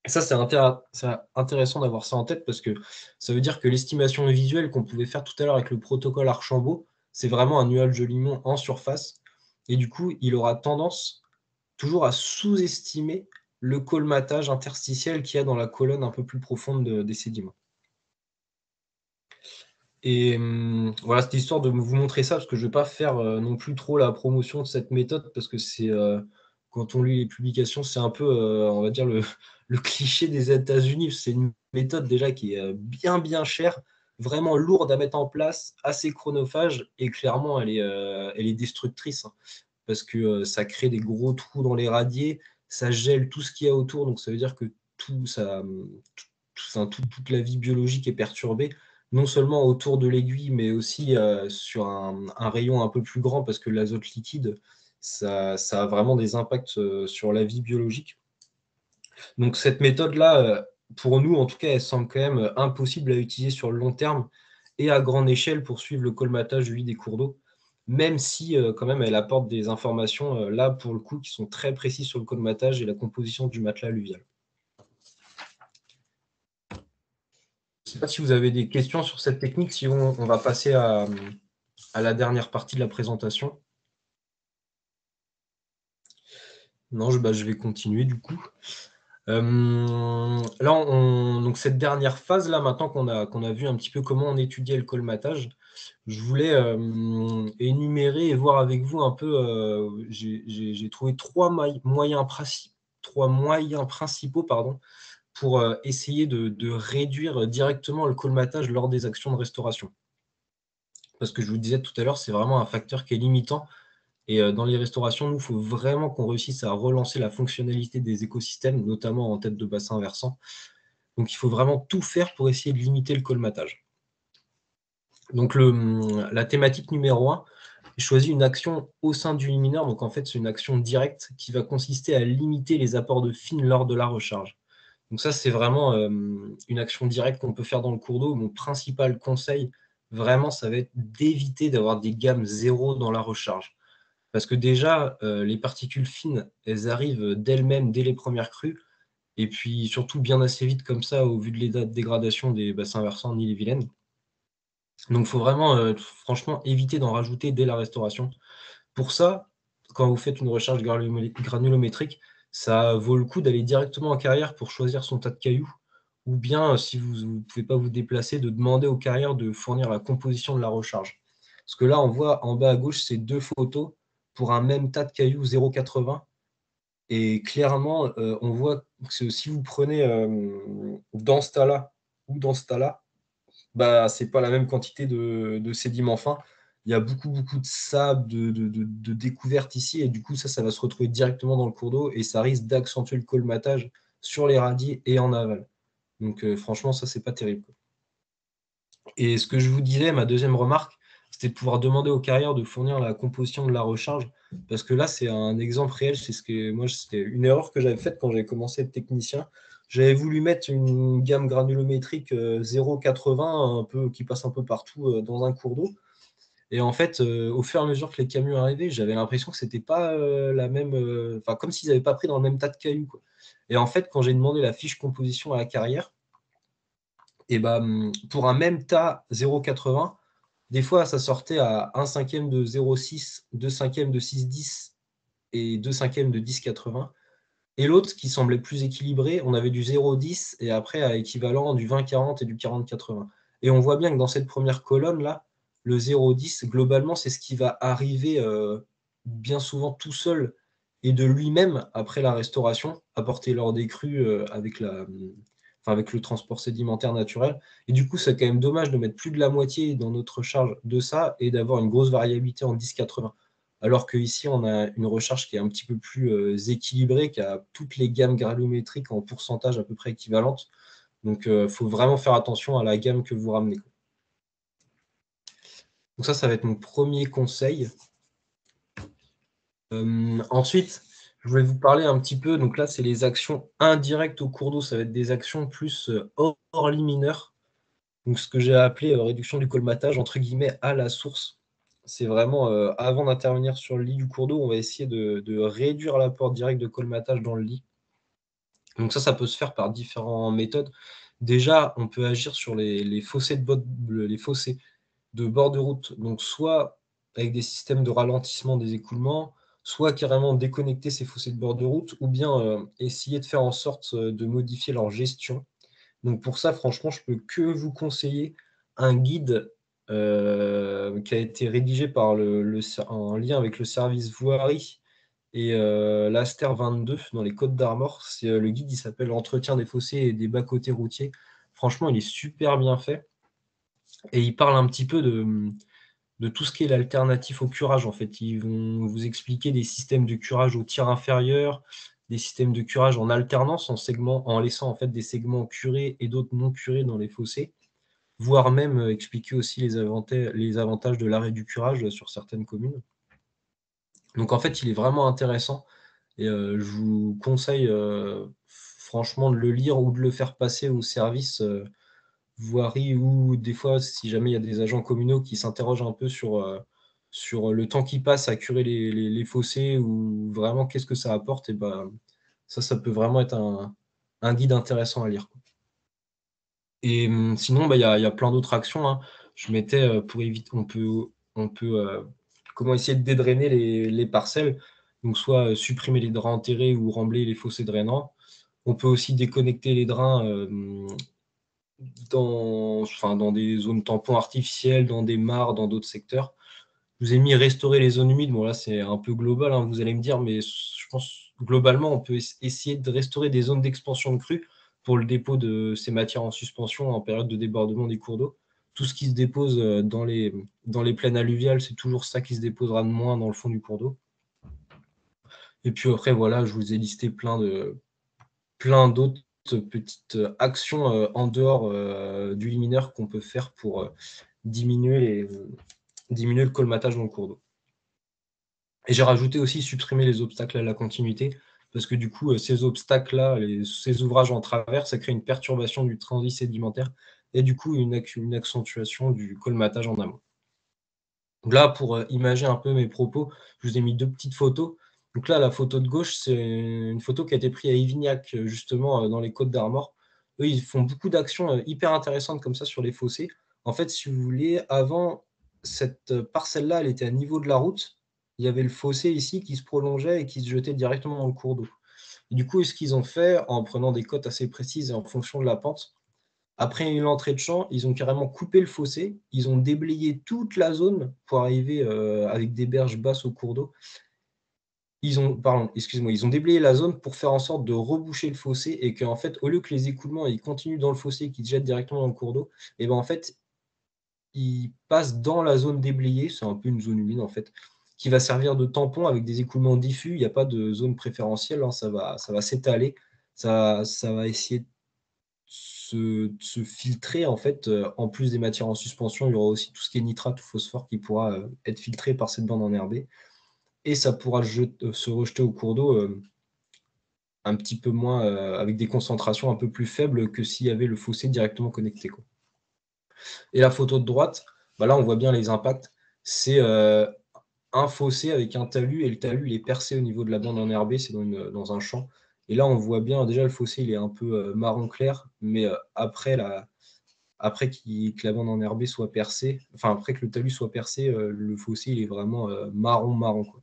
Et ça, c'est intéressant d'avoir ça en tête parce que ça veut dire que l'estimation visuelle qu'on pouvait faire tout à l'heure avec le protocole Archambault, c'est vraiment un nuage de limon en surface. Et du coup, il aura tendance toujours à sous-estimer le colmatage interstitiel qu'il y a dans la colonne un peu plus profonde des sédiments. Et voilà, cette histoire de vous montrer ça, parce que je ne vais pas faire non plus trop la promotion de cette méthode, parce que c'est quand on lit les publications, c'est un peu, on va dire, le cliché des États-Unis. C'est une méthode déjà qui est bien chère, vraiment lourde à mettre en place, assez chronophage, et clairement, elle est destructrice, hein, parce que ça crée des gros trous dans les radiers, ça gèle tout ce qu'il y a autour, donc ça veut dire que toute la vie biologique est perturbée, non seulement autour de l'aiguille, mais aussi sur un rayon un peu plus grand, parce que l'azote liquide, ça a vraiment des impacts sur la vie biologique. Donc cette méthode-là, pour nous, en tout cas, elle semble quand même impossible à utiliser sur le long terme et à grande échelle pour suivre le colmatage des cours d'eau, même si quand même elle apporte des informations, là, pour le coup, qui sont très précises sur le colmatage et la composition du matelas alluvial. Je ne sais pas si vous avez des questions sur cette technique, sinon on va passer à la dernière partie de la présentation. Non, je vais continuer du coup. Là, donc cette dernière phase, là, maintenant qu'on a vu un petit peu comment on étudiait le colmatage, je voulais énumérer et voir avec vous un peu, j'ai trouvé trois moyens principaux pour essayer de réduire directement le colmatage lors des actions de restauration. Parce que je vous disais tout à l'heure, c'est vraiment un facteur qui est limitant. Et dans les restaurations, nous, il faut vraiment qu'on réussisse à relancer la fonctionnalité des écosystèmes, notamment en tête de bassin versant. Donc, il faut vraiment tout faire pour essayer de limiter le colmatage. Donc, la thématique numéro 1, j'ai choisi une action au sein du liminaire. Donc, en fait, c'est une action directe qui va consister à limiter les apports de fine lors de la recharge. Donc ça, c'est vraiment une action directe qu'on peut faire dans le cours d'eau. Mon principal conseil, vraiment, ça va être d'éviter d'avoir des gammes zéro dans la recharge. Parce que déjà, les particules fines, elles arrivent d'elles-mêmes dès les premières crues, et puis surtout bien assez vite comme ça, au vu de l'état de dégradation des bassins versants en Ille-et-Vilaine. Donc il faut vraiment, franchement, éviter d'en rajouter dès la restauration. Pour ça, quand vous faites une recharge granulométrique, ça vaut le coup d'aller directement en carrière pour choisir son tas de cailloux, ou bien, si vous ne pouvez pas vous déplacer, de demander aux carrières de fournir la composition de la recharge. Parce que là, on voit en bas à gauche, c'est 2 photos pour un même tas de cailloux 0,80. Et clairement, on voit que si vous prenez dans ce tas-là ou dans ce tas-là, bah, ce n'est pas la même quantité de sédiments fins. Il y a beaucoup de sable, de découverte ici, et du coup, ça va se retrouver directement dans le cours d'eau, et ça risque d'accentuer le colmatage sur les radis et en aval. Donc franchement, ça, c'est pas terrible. Et ce que je vous disais, ma deuxième remarque, c'était de pouvoir demander aux carrières de fournir la composition de la recharge, parce que là, c'est un exemple réel. C'est ce que moi, c'était une erreur que j'avais faite quand j'avais commencé à être technicien. J'avais voulu mettre une gamme granulométrique 0,80, un peu, qui passe un peu partout dans un cours d'eau. Et en fait, au fur et à mesure que les camions arrivaient, j'avais l'impression que c'était pas la même, enfin, comme s'ils n'avaient pas pris dans le même tas de cailloux, quoi. Et en fait, quand j'ai demandé la fiche composition à la carrière, et bah, pour un même tas 0,80, des fois, ça sortait à 1 cinquième de 0,6, 2 cinquièmes de 6,10 et 2 cinquièmes de 10,80. Et l'autre, qui semblait plus équilibré, on avait du 0,10 et après, à équivalent, du 20,40 et du 40,80. Et on voit bien que dans cette première colonne-là, le 0,10, globalement, c'est ce qui va arriver bien souvent tout seul et de lui-même, après la restauration, apporté lors des crues avec le transport sédimentaire naturel. Et du coup, c'est quand même dommage de mettre plus de la moitié dans notre charge de ça et d'avoir une grosse variabilité en 10,80. Alors qu'ici, on a une recharge qui est un petit peu plus équilibrée, qui a toutes les gammes granulométriques en pourcentage à peu près équivalentes. Donc, il faut vraiment faire attention à la gamme que vous ramenez. Donc ça va être mon premier conseil. Ensuite, je voulais vous parler un petit peu, donc là, c'est les actions indirectes au cours d'eau. Ça va être des actions plus hors lit mineur. Donc, ce que j'ai appelé réduction du colmatage, entre guillemets, à la source. C'est vraiment, avant d'intervenir sur le lit du cours d'eau, on va essayer de réduire l'apport direct de colmatage dans le lit. Donc ça peut se faire par différentes méthodes. Déjà, on peut agir sur les fossés de bord de route. Donc soit avec des systèmes de ralentissement des écoulements, soit carrément déconnecter ces fossés de bord de route, ou bien essayer de faire en sorte de modifier leur gestion. Donc pour ça, franchement, je peux que vous conseiller un guide qui a été rédigé par en lien avec le service voirie et l'Aster 22 dans les Côtes d'Armor. C'est le guide, il s'appelle Entretien des fossés et des bas-côtés routiers. Franchement, il est super bien fait et il parle un petit peu de tout ce qui est l'alternatif au curage. En fait, ils vont vous expliquer des systèmes de curage au tiers inférieur, des systèmes de curage en alternance, en laissant en fait des segments curés et d'autres non curés dans les fossés, voire même expliquer aussi les avantages de l'arrêt du curage sur certaines communes. Donc en fait, il est vraiment intéressant et je vous conseille franchement de le lire ou de le faire passer au service voirie, ou des fois, si jamais il y a des agents communaux qui s'interrogent un peu sur le temps qui passe à curer les fossés, ou vraiment qu'est-ce que ça apporte, et ben, ça peut vraiment être un guide intéressant à lire. Et sinon, bah, il y a plein d'autres actions, hein. Je mettais pour éviter, on peut comment essayer de dédrainer les parcelles, donc soit supprimer les drains enterrés ou rembler les fossés drainants. On peut aussi déconnecter les drains dans des zones tampons artificielles, dans des mares, dans d'autres secteurs. Je vous ai mis restaurer les zones humides. Bon, là, c'est un peu global, hein, vous allez me dire, mais je pense globalement, on peut essayer de restaurer des zones d'expansion de crue pour le dépôt de ces matières en suspension en période de débordement des cours d'eau. Tout ce qui se dépose dans les plaines alluviales, c'est toujours ça qui se déposera de moins dans le fond du cours d'eau. Et puis après, voilà, je vous ai listé plein d'autres petites actions en dehors du lit mineur qu'on peut faire pour diminuer le colmatage dans le cours d'eau. Et j'ai rajouté aussi supprimer les obstacles à la continuité, parce que du coup, ces obstacles-là, ces ouvrages en travers, ça crée une perturbation du transit sédimentaire et du coup une accentuation du colmatage en amont. Donc là, pour imager un peu mes propos, je vous ai mis 2 petites photos. Donc là, la photo de gauche, c'est une photo qui a été prise à Ivignac, justement, dans les Côtes d'Armor. Eux, ils font beaucoup d'actions hyper intéressantes comme ça sur les fossés. En fait, si vous voulez, avant, cette parcelle-là, elle était à niveau de la route. Il y avait le fossé ici qui se prolongeait et qui se jetait directement dans le cours d'eau. Et du coup, ce qu'ils ont fait, en prenant des cotes assez précises et en fonction de la pente, après l'entrée de champ, ils ont carrément coupé le fossé, ils ont déblayé toute la zone pour arriver avec des berges basses au cours d'eau. Ils ont déblayé la zone pour faire en sorte de reboucher le fossé et qu'en fait, au lieu que les écoulements ils continuent dans le fossé et qu'ils jettent directement dans le cours d'eau, et ben en fait, ils passent dans la zone déblayée, c'est un peu une zone humide en fait, qui va servir de tampon avec des écoulements diffus. Il n'y a pas de zone préférentielle, hein, ça va s'étaler, ça va essayer de se filtrer en fait. En plus des matières en suspension, il y aura aussi tout ce qui est nitrate ou phosphore qui pourra être filtré par cette bande enherbée et ça pourra se rejeter au cours d'eau un petit peu moins, avec des concentrations un peu plus faibles que s'il y avait le fossé directement connecté, quoi. Et la photo de droite, bah là on voit bien les impacts. C'est un fossé avec un talus, et le talus il est percé au niveau de la bande enherbée, c'est dans un champ. Et là on voit bien, déjà le fossé il est un peu marron clair, mais après que la bande enherbée soit percée, enfin après que le talus soit percé, le fossé il est vraiment marron, quoi.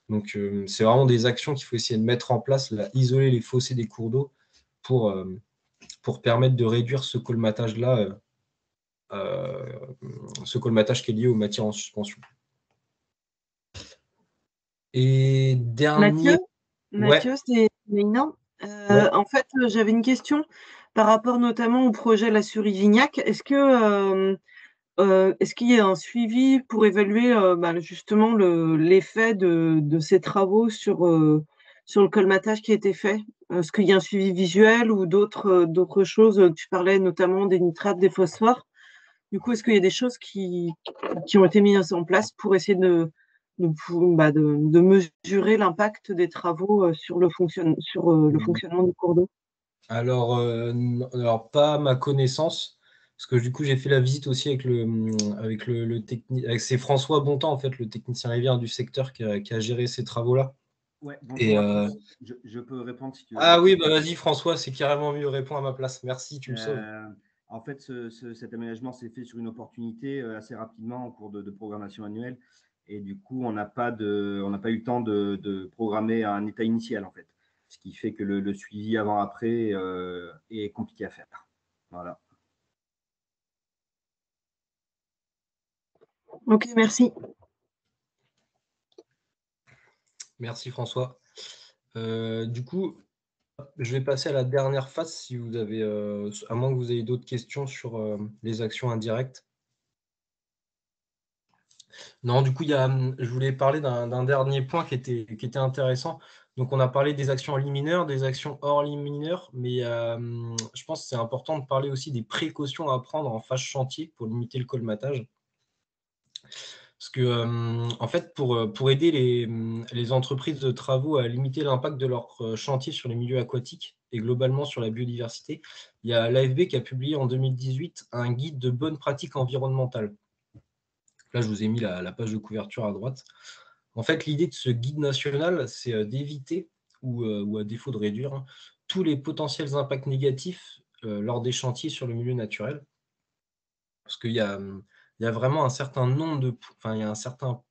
Donc c'est vraiment des actions qu'il faut essayer de mettre en place, là, isoler les fossés des cours d'eau pour, pour permettre de réduire ce colmatage-là, ce colmatage qui est lié aux matières en suspension. Et Mathieu, dernier, ouais, Mathieu, c'est Ménin. ouais. En fait, j'avais une question par rapport notamment au projet La Souris-Vignac. Est-ce qu'il y a un suivi pour évaluer justement l'effet de ces travaux sur le colmatage qui a été fait? Est-ce qu'il y a un suivi visuel ou d'autres choses? Tu parlais notamment des nitrates, des phosphores. Du coup, est-ce qu'il y a des choses qui ont été mises en place pour essayer de mesurer l'impact des travaux sur le fonctionnement du cours d'eau? Alors, pas à ma connaissance, parce que du coup, j'ai fait la visite aussi avec c'est François Bontemps, en fait, le technicien rivière du secteur qui a géré ces travaux-là. Ouais, Et, bonjour à tous. Je peux répondre si tu veux. ah oui, bah vas-y, François, c'est carrément mieux, réponds à ma place. Merci, tu me sauves. En fait, cet aménagement s'est fait sur une opportunité assez rapidement en cours de programmation annuelle. Et du coup, on n'a pas eu le temps de programmer un état initial, en fait. Ce qui fait que le suivi avant-après est compliqué à faire. Voilà. Ok, merci. Merci, François. Du coup, je vais passer à la dernière phase, si vous avez, à moins que vous ayez d'autres questions sur les actions indirectes. Non, du coup, je voulais parler d'un dernier point qui était intéressant. Donc, on a parlé des actions ligne mineure, des actions hors ligne mineure, mais je pense que c'est important de parler aussi des précautions à prendre en phase chantier pour limiter le colmatage. Parce que, en fait, pour aider les entreprises de travaux à limiter l'impact de leur chantier sur les milieux aquatiques et globalement sur la biodiversité, il y a l'AFB qui a publié en 2018 un guide de bonnes pratiques environnementales. Là, je vous ai mis la page de couverture à droite. En fait, l'idée de ce guide national, c'est d'éviter, ou à défaut de réduire, hein, tous les potentiels impacts négatifs lors des chantiers sur le milieu naturel. Parce il y a vraiment un certain nombre de, enfin, il y a un certain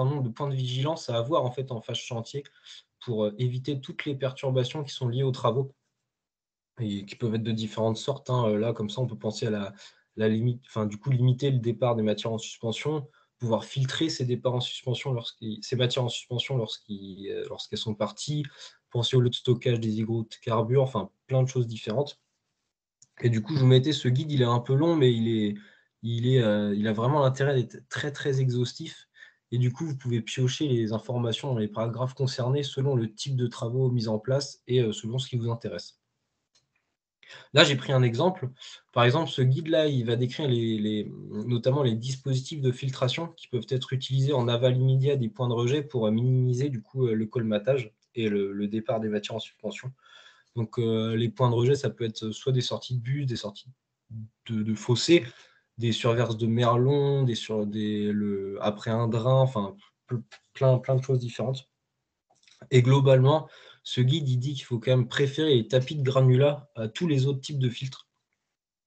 nombre de points de vigilance à avoir en fait en phase chantier pour éviter toutes les perturbations qui sont liées aux travaux et qui peuvent être de différentes sortes, hein. Là, comme ça, on peut penser à la limite, enfin, du coup, limiter le départ des matières en suspension, pouvoir filtrer ces départs en suspension ces matières en suspension lorsqu'elles sont parties, penser au lieu de stockage des hydrocarbures, enfin, plein de choses différentes. Et du coup, je vous mettais ce guide, il est un peu long, mais il a vraiment l'intérêt d'être très, très exhaustif. Et du coup, vous pouvez piocher les informations dans les paragraphes concernés selon le type de travaux mis en place et selon ce qui vous intéresse. Là, j'ai pris un exemple. Par exemple, ce guide-là, il va décrire notamment les dispositifs de filtration qui peuvent être utilisés en aval immédiat des points de rejet pour minimiser du coup le colmatage et le départ des matières en suspension. Donc, les points de rejet, ça peut être soit des sorties de bus, des sorties de fossés, des surverses de merlon, après un drain, enfin, plein de choses différentes. Et globalement, ce guide, il dit qu'il faut quand même préférer les tapis de granulats à tous les autres types de filtres,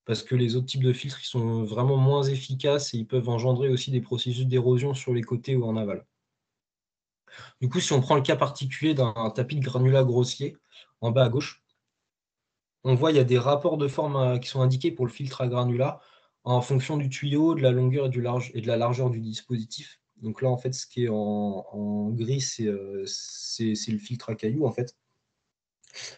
parce que les autres types de filtres, ils sont vraiment moins efficaces et ils peuvent engendrer aussi des processus d'érosion sur les côtés ou en aval. Du coup, si on prend le cas particulier d'un tapis de granulat grossier, en bas à gauche, on voit il y a des rapports de forme qui sont indiqués pour le filtre à granulat en fonction du tuyau, de la longueur et de la largeur du dispositif. Donc là, en fait, ce qui est en gris, c'est le filtre à cailloux, en fait.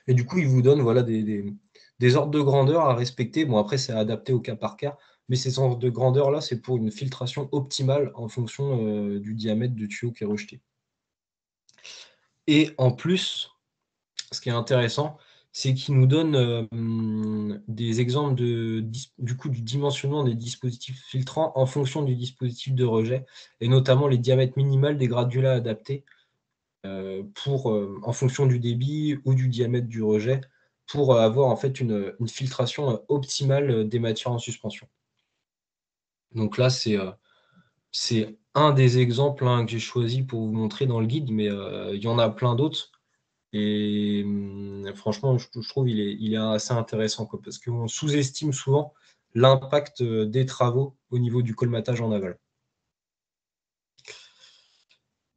Et du coup, il vous donne voilà, des ordres de grandeur à respecter. Bon, après, c'est adapté au cas par cas, mais ces ordres de grandeur-là, c'est pour une filtration optimale en fonction du diamètre du tuyau qui est rejeté. Et en plus, ce qui est intéressant, c'est qu'il nous donne des exemples du dimensionnement des dispositifs filtrants en fonction du dispositif de rejet, et notamment les diamètres minimaux des gradulats adaptés en fonction du débit ou du diamètre du rejet, pour avoir en fait une filtration optimale des matières en suspension. Donc là, c'est un des exemples que j'ai choisi pour vous montrer dans le guide, mais il y en a plein d'autres. Et franchement, je trouve il est assez intéressant, quoi, parce qu'on sous-estime souvent l'impact des travaux au niveau du colmatage en aval.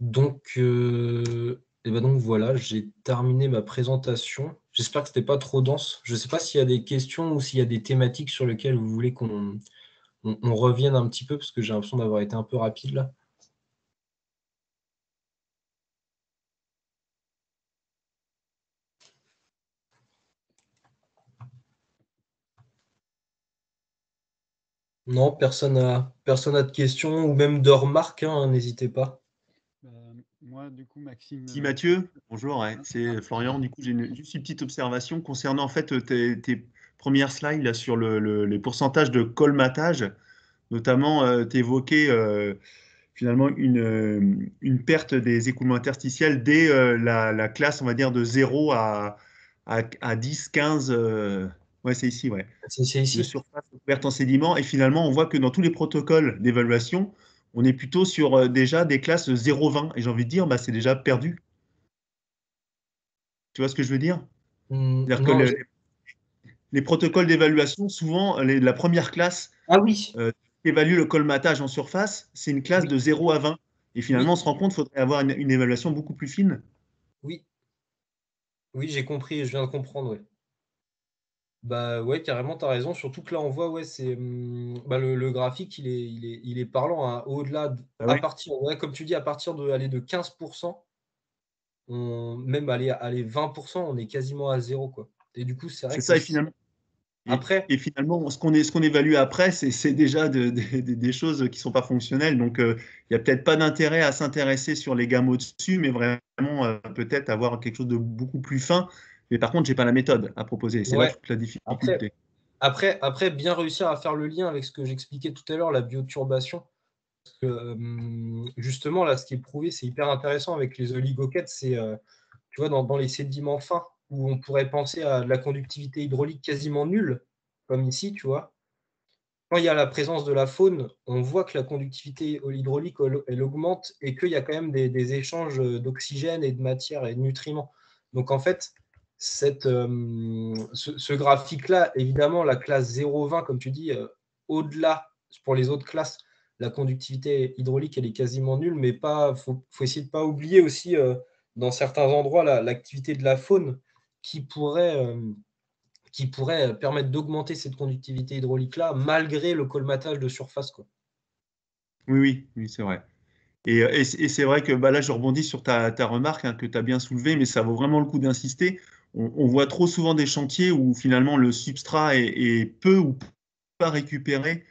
Donc, donc voilà, j'ai terminé ma présentation. J'espère que ce n'était pas trop dense. Je ne sais pas s'il y a des questions ou s'il y a des thématiques sur lesquelles vous voulez qu'on revienne un petit peu, parce que j'ai l'impression d'avoir été un peu rapide là. Non, personne n'a de questions ou même de remarques, hein, n'hésitez pas. Moi, du coup, Maxime. Si Mathieu, bonjour, ouais, c'est Florian. Du coup, j'ai juste une petite observation concernant en fait tes premières slides là, sur les pourcentages de colmatage. Notamment, tu évoquais finalement une perte des écoulements interstitiels dès la classe, on va dire, de 0 à 10, 15. Ouais, c'est ici, ouais. C'est De ici. surface couverte en sédiments. Et finalement, on voit que dans tous les protocoles d'évaluation, on est plutôt sur déjà des classes 0,20. Et j'ai envie de dire, bah, c'est déjà perdu. Tu vois ce que je veux dire? C'est-à-dire que Non, les protocoles d'évaluation, souvent, la première classe ah oui, qui évalue le colmatage en surface, c'est une classe oui, de 0 à 20. Et finalement, oui, on se rend compte qu'il faudrait avoir une évaluation beaucoup plus fine. oui, oui, j'ai compris, je viens de comprendre, ouais. Bah ouais, carrément, tu as raison. Surtout que là, on voit, ouais, c'est le graphique, il est parlant, hein. Au-delà, Ah à ouais. partir, ouais, comme tu dis, à partir de 15%, même aller 20%, on est quasiment à zéro, quoi. Et du coup, c'est vrai C'est que ça, et finalement, après, et finalement, ce qu'on évalue après, c'est déjà des choses qui ne sont pas fonctionnelles. Donc, il n'y a peut-être pas d'intérêt à s'intéresser sur les gammes au-dessus, mais vraiment peut-être avoir quelque chose de beaucoup plus fin. Mais par contre, je n'ai pas la méthode à proposer. C'est là ouais, toute la après, difficulté. après, bien réussir à faire le lien avec ce que j'expliquais tout à l'heure, la bioturbation. Parce que, justement, là, ce qui est prouvé, c'est hyper intéressant avec les oligoquettes, c'est, tu vois, dans les sédiments fins, où on pourrait penser à de la conductivité hydraulique quasiment nulle, comme ici, tu vois. Quand il y a la présence de la faune, on voit que la conductivité hydraulique, elle augmente et qu'il y a quand même des échanges d'oxygène et de matière et de nutriments. Donc, en fait, ce graphique-là, évidemment, la classe 0,20, comme tu dis, au-delà, pour les autres classes, la conductivité hydraulique, elle est quasiment nulle, mais faut essayer de ne pas oublier aussi, dans certains endroits, l'activité de la faune qui pourrait permettre d'augmenter cette conductivité hydraulique-là, malgré le colmatage de surface, quoi. Oui, c'est vrai. Et c'est vrai que bah, là, je rebondis sur ta remarque que tu as bien soulevée, mais ça vaut vraiment le coup d'insister. On voit trop souvent des chantiers où finalement le substrat est peu ou pas récupéré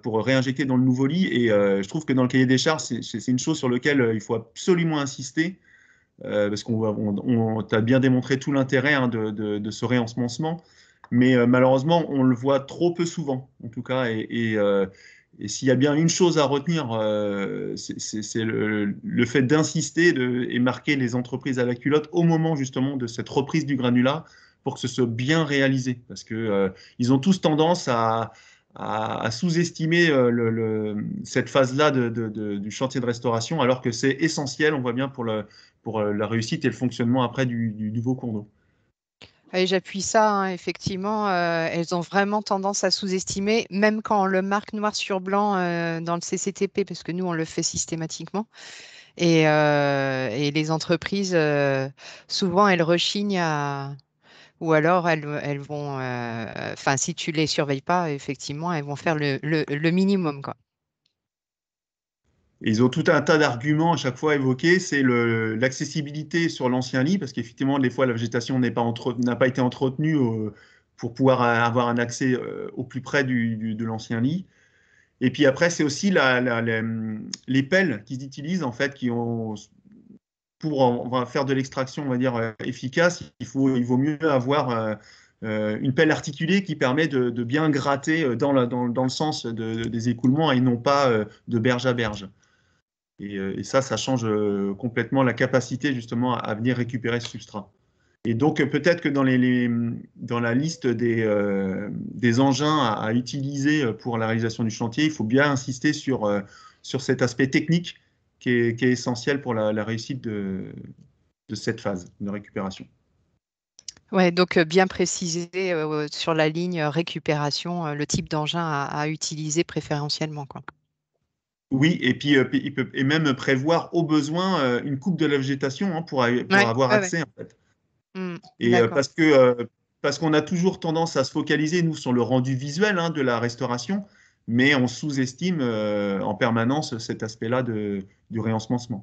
pour réinjecter dans le nouveau lit. Et je trouve que dans le cahier des charges, c'est une chose sur laquelle il faut absolument insister, parce qu'on t'a bien démontré tout l'intérêt de ce réensemencement. Mais malheureusement, on le voit trop peu souvent, en tout cas. Et s'il y a bien une chose à retenir, c'est le fait d'insister et marquer les entreprises à la culotte au moment justement de cette reprise du granulat pour que ce soit bien réalisé. Parce que ils ont tous tendance à sous-estimer cette phase-là du chantier de restauration, alors que c'est essentiel, on voit bien, pour la réussite et le fonctionnement après du nouveau cours d'eau. Et j'appuie ça, hein, effectivement, elles ont vraiment tendance à sous-estimer, même quand on le marque noir sur blanc dans le CCTP, parce que nous, on le fait systématiquement. Et les entreprises, souvent, elles rechignent ou alors elles vont, enfin, si tu les surveilles pas, effectivement, elles vont faire le minimum, quoi. Et ils ont tout un tas d'arguments à chaque fois évoqués. C'est l'accessibilité sur l'ancien lit, parce qu'effectivement, des fois, la végétation n'a pas été entretenue pour pouvoir avoir un accès au plus près de l'ancien lit. Et puis après, c'est aussi les pelles qu'ils utilisent, en fait, pour on va faire de l'extraction, on va dire, efficace, il vaut mieux avoir une pelle articulée qui permet de bien gratter dans le sens des écoulements et non pas de berge à berge. Et ça change complètement la capacité justement à venir récupérer ce substrat. Et donc peut-être que dans la liste des engins à utiliser pour la réalisation du chantier, il faut bien insister sur cet aspect technique qui est essentiel pour la réussite de cette phase de récupération. Ouais, donc bien préciser sur la ligne récupération le type d'engin à utiliser préférentiellement, quoi. Oui, et puis il peut et même prévoir au besoin une coupe de la végétation pour Ouais, avoir ouais, ouais. accès en fait. Et D'accord. parce qu'on a toujours tendance à se focaliser, nous, sur le rendu visuel de la restauration, mais on sous-estime en permanence cet aspect-là du réensemencement.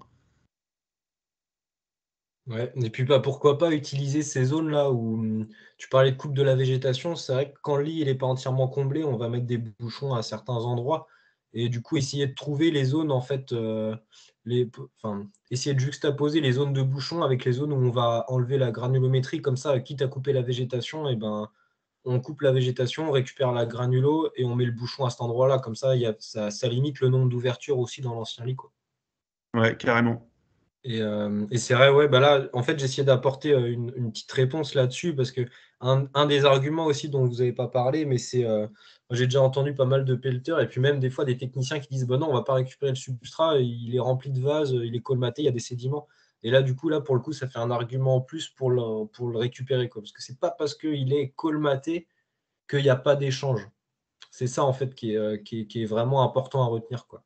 Ouais. Et puis bah, pourquoi pas utiliser ces zones-là où tu parlais de coupe de la végétation, c'est vrai que quand le lit n'est pas entièrement comblé, on va mettre des bouchons à certains endroits et du coup essayer de trouver les zones en fait, enfin, essayer de juxtaposer les zones de bouchons avec les zones où on va enlever la granulométrie, comme ça, quitte à couper la végétation, et ben on coupe la végétation, on récupère la granulo et on met le bouchon à cet endroit-là, comme ça, ça limite le nombre d'ouvertures aussi dans l'ancien lit, quoi. Ouais, carrément. Et c'est vrai, ouais, bah là, en fait, j'essayais d'apporter une petite réponse là-dessus parce que un des arguments aussi dont vous n'avez pas parlé, mais c'est, moi, j'ai déjà entendu pas mal de pelleteurs et puis même des fois des techniciens qui disent, bah non, on va pas récupérer le substrat, il est rempli de vases, il est colmaté, il y a des sédiments. Et là, du coup, là, pour le coup, ça fait un argument en plus pour le récupérer, quoi, parce que c'est pas parce qu'il est colmaté qu'il n'y a pas d'échange. C'est ça, en fait, qui est vraiment important à retenir, quoi.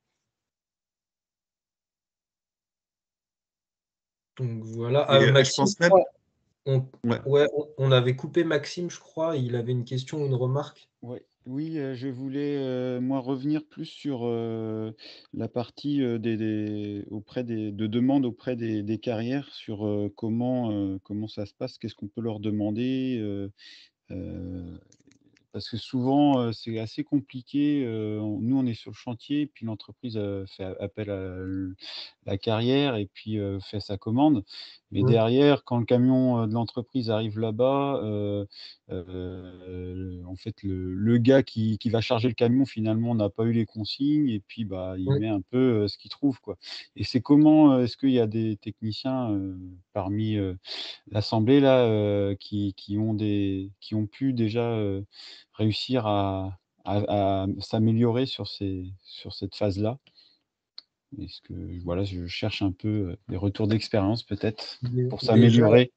Donc voilà. Ah, Et je Maxime, pense même. Ouais. ouais, on avait coupé Maxime, je crois. Il avait une question ou une remarque. Ouais. Oui, je voulais moi revenir plus sur la partie auprès de demandes auprès des carrières sur comment ça se passe, qu'est-ce qu'on peut leur demander. Euh, Parce que souvent, c'est assez compliqué. Nous, on est sur le chantier, puis l'entreprise fait appel à la carrière et puis fait sa commande. Mais derrière, quand le camion de l'entreprise arrive là-bas, en fait, le gars qui va charger le camion, finalement, n'a pas eu les consignes et puis bah, il Oui. met un peu ce qu'il trouve, quoi. Et c'est comment est-ce qu'il y a des techniciens parmi l'Assemblée là qui ont pu déjà réussir à s'améliorer sur cette phase-là. Est-ce que voilà, je cherche un peu des retours d'expérience peut-être pour Déjà, s'améliorer.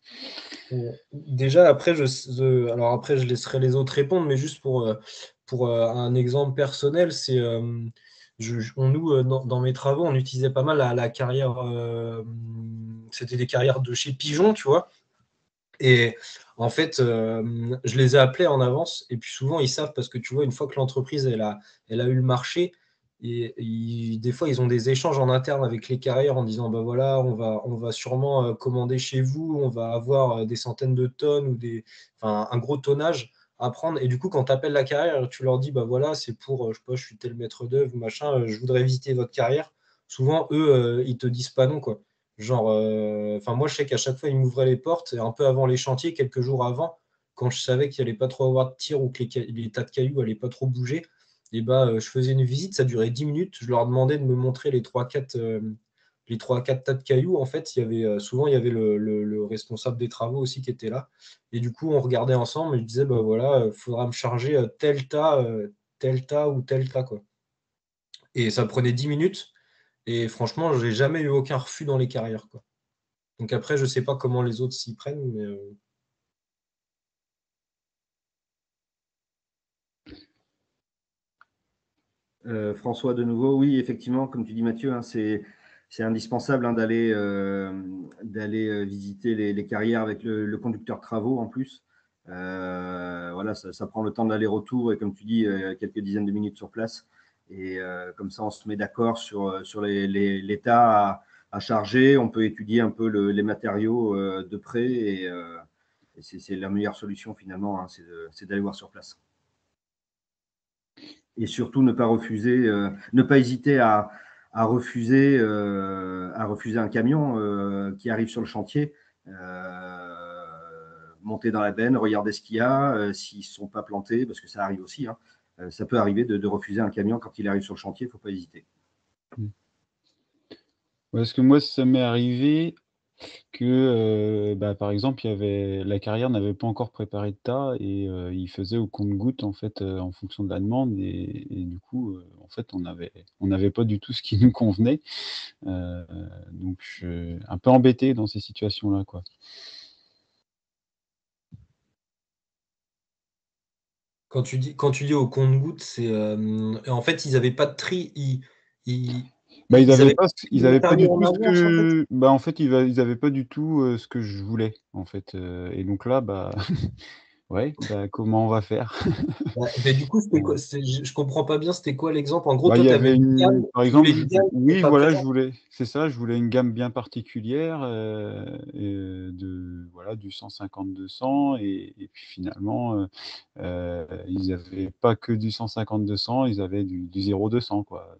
déjà après, alors après, je laisserai les autres répondre, mais juste pour un exemple personnel, c'est nous, dans mes travaux, on utilisait pas mal la carrière, c'était des carrières de chez Pigeon, tu vois. Et en fait, je les ai appelés en avance. Et puis souvent, ils savent parce que tu vois, une fois que l'entreprise elle a eu le marché, et des fois, ils ont des échanges en interne avec les carrières en disant, bah voilà, on va sûrement commander chez vous, on va avoir des centaines de tonnes ou enfin, un gros tonnage à prendre. Et du coup, quand tu appelles la carrière, tu leur dis, bah voilà, c'est pour, je sais pas, je suis tel maître d'œuvre, machin, je voudrais visiter votre carrière. Souvent, eux, ils te disent pas non, quoi. Genre, enfin, moi, je sais qu'à chaque fois, ils m'ouvraient les portes, et un peu avant les chantiers, quelques jours avant, quand je savais qu'il n'y allait pas trop avoir de tir ou que les tas de cailloux n'allaient pas trop bouger, et bah, je faisais une visite, ça durait 10 minutes. Je leur demandais de me montrer les 3-4 tas de cailloux. En fait, souvent, il y avait le responsable des travaux aussi qui était là. Et du coup, on regardait ensemble et je disais, bah voilà, il faudra me charger tel tas ou tel tas, quoi. Et ça prenait 10 minutes. Et franchement, j'ai jamais eu aucun refus dans les carrières, quoi. Donc après, je sais pas comment les autres s'y prennent, mais François, de nouveau, oui, effectivement, comme tu dis, Mathieu, hein, c'est c'est indispensable hein, d'aller visiter les carrières avec le conducteur de travaux en plus. Voilà, ça prend le temps d'aller-retour et comme tu dis, quelques dizaines de minutes sur place. Et comme ça, on se met d'accord sur l'état à charger. On peut étudier un peu les matériaux de près et c'est la meilleure solution finalement, hein, c'est d'aller voir sur place. Et surtout ne pas refuser, ne pas hésiter à refuser un camion qui arrive sur le chantier. Monter dans la benne, regarder ce qu'il y a, s'ils ne sont pas plantés, parce que ça arrive aussi. Hein, ça peut arriver de refuser un camion quand il arrive sur le chantier, il ne faut pas hésiter. Parce que moi, ça m'est arrivé que, par exemple, la carrière n'avait pas encore préparé de tas et il faisait au compte-gouttes en fait, en fonction de la demande et du coup, en fait, on n'avait pas du tout ce qui nous convenait. Donc, je suis un peu embêté dans ces situations-là, quoi. Quand tu dis au compte-gouttes, c'est en fait ils n'avaient pas de tri, ils n'avaient avaient pas du en tout ce avance, en fait. que, en fait, ils avaient pas du tout ce que je voulais, en fait. Et donc là, ouais, comment on va faire? Mais du coup, c'était quoi? Je comprends pas bien, c'était quoi l'exemple? En gros, toi, Il y tu avais avait une gamme, par tu exemple, voulais une gamme qui n'était oui, pas voilà, présente. je voulais une gamme bien particulière, voilà, du 150-200 et puis finalement, ils n'avaient pas que du 150-200, ils avaient du 0-200, quoi.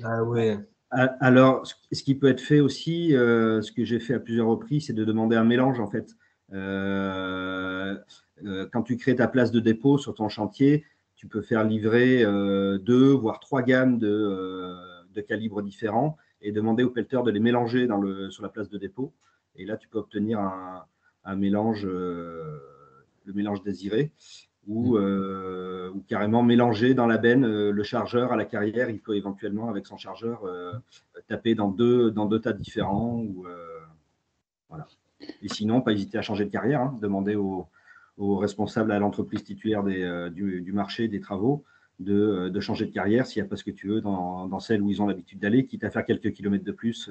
Ah ouais. Alors, ce qui peut être fait aussi, ce que j'ai fait à plusieurs reprises, c'est de demander un mélange en fait. Quand tu crées ta place de dépôt sur ton chantier, tu peux faire livrer 2 voire 3 gammes de calibres différents et demander au pelleteur de les mélanger sur la place de dépôt. Et là, tu peux obtenir un mélange, le mélange désiré. Ou carrément mélanger dans la benne le chargeur à la carrière. Il peut éventuellement, avec son chargeur, taper dans deux tas différents. Voilà. Et sinon, pas hésiter à changer de carrière, hein, demander aux responsables à l'entreprise titulaire du marché des travaux de changer de carrière s'il n'y a pas ce que tu veux dans celle où ils ont l'habitude d'aller, quitte à faire quelques kilomètres de plus.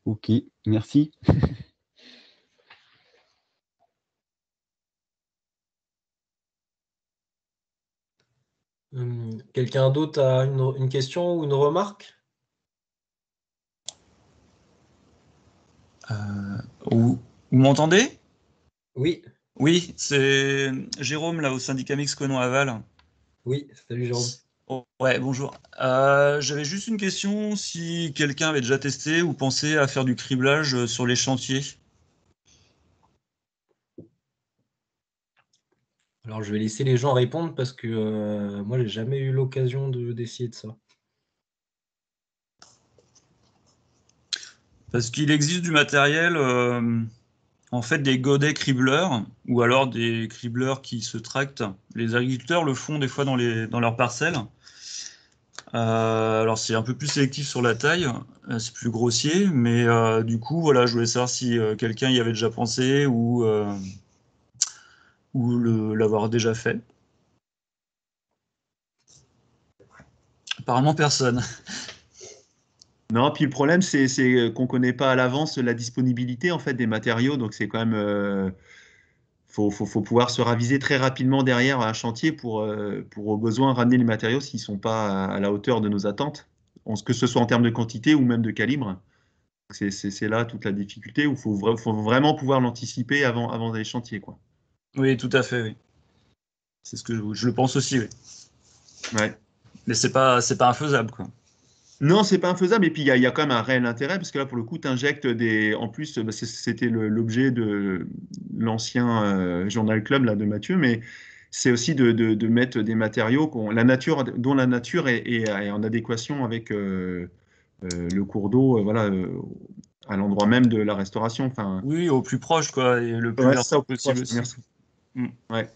Ok, merci. Quelqu'un d'autre a une question ou une remarque? Vous m'entendez? Oui, Oui, c'est Jérôme, là, au syndicat mixte Conon-Aval. oui, salut Jérôme. Oh, ouais, bonjour. J'avais juste une question, si quelqu'un avait déjà testé ou pensé à faire du criblage sur les chantiers. Alors, je vais laisser les gens répondre parce que moi, j'ai jamais eu l'occasion d'essayer de ça. Parce qu'il existe du matériel, en fait, des godets cribleurs ou alors des cribleurs qui se tractent. Les agriculteurs le font des fois dans leurs parcelles. Alors, c'est un peu plus sélectif sur la taille, c'est plus grossier, mais du coup, voilà, je voulais savoir si quelqu'un y avait déjà pensé ou l'avoir déjà fait. Apparemment, personne. Non, puis le problème, c'est qu'on ne connaît pas à l'avance la disponibilité en fait, des matériaux. Donc, c'est quand même. Faut pouvoir se raviser très rapidement derrière un chantier pour au besoin ramener les matériaux s'ils ne sont pas à la hauteur de nos attentes, que ce soit en termes de quantité ou même de calibre. C'est là toute la difficulté où il faut vraiment pouvoir l'anticiper avant les chantiers, quoi. Oui, tout à fait, oui. C'est ce que je le pense aussi, oui. Ouais. Mais c'est pas infaisable, quoi. Non, c'est pas infaisable. Et puis, il y a quand même un réel intérêt, parce que là, pour le coup, tu injectes des. En plus, c'était l'objet de l'ancien Journal Club là, de Mathieu, mais c'est aussi de mettre des matériaux dont la nature est en adéquation avec le cours d'eau, voilà, à l'endroit même de la restauration. Enfin, Oui, au plus proche, quoi, et le plus ouais, c'est ça, versatile au plus possible proche. aussi. Merci. Ouais.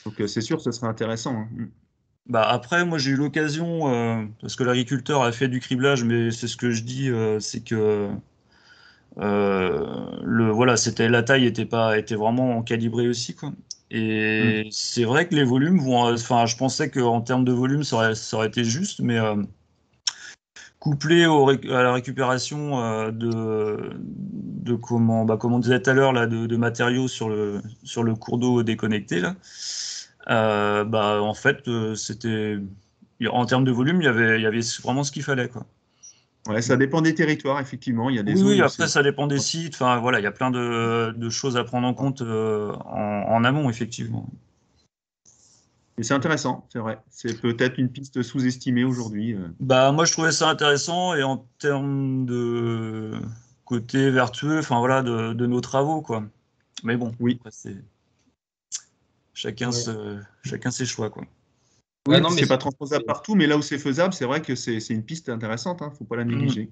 Donc, c'est sûr, ce serait intéressant. Hein. Bah après, moi j'ai eu l'occasion, parce que l'agriculteur a fait du criblage, mais c'est ce que je dis, c'est que voilà, la taille était vraiment calibrée aussi, quoi. Et c'est vrai que les volumes vont. Enfin, je pensais qu'en termes de volume, ça aurait été juste, mais couplé à la récupération de comme on disait tout à l'heure, là, de matériaux sur le cours d'eau déconnecté, là, en fait, c'était. En termes de volume, il y avait vraiment ce qu'il fallait, quoi. Ouais, ça dépend des territoires, effectivement. Il y a des Oui, zones oui, où après, ça dépend des sites. Enfin, voilà, il y a plein de choses à prendre en compte en amont, effectivement. Et c'est intéressant, c'est vrai. C'est peut-être une piste sous-estimée aujourd'hui. Moi, je trouvais ça intéressant et en termes de côté vertueux, enfin voilà, de nos travaux, quoi. Mais bon, Oui. après, c'est chacun ses choix, quoi. Oui, non, puis mais c'est pas transposable partout, mais là où c'est faisable, c'est vrai que c'est une piste intéressante. Faut pas la négliger.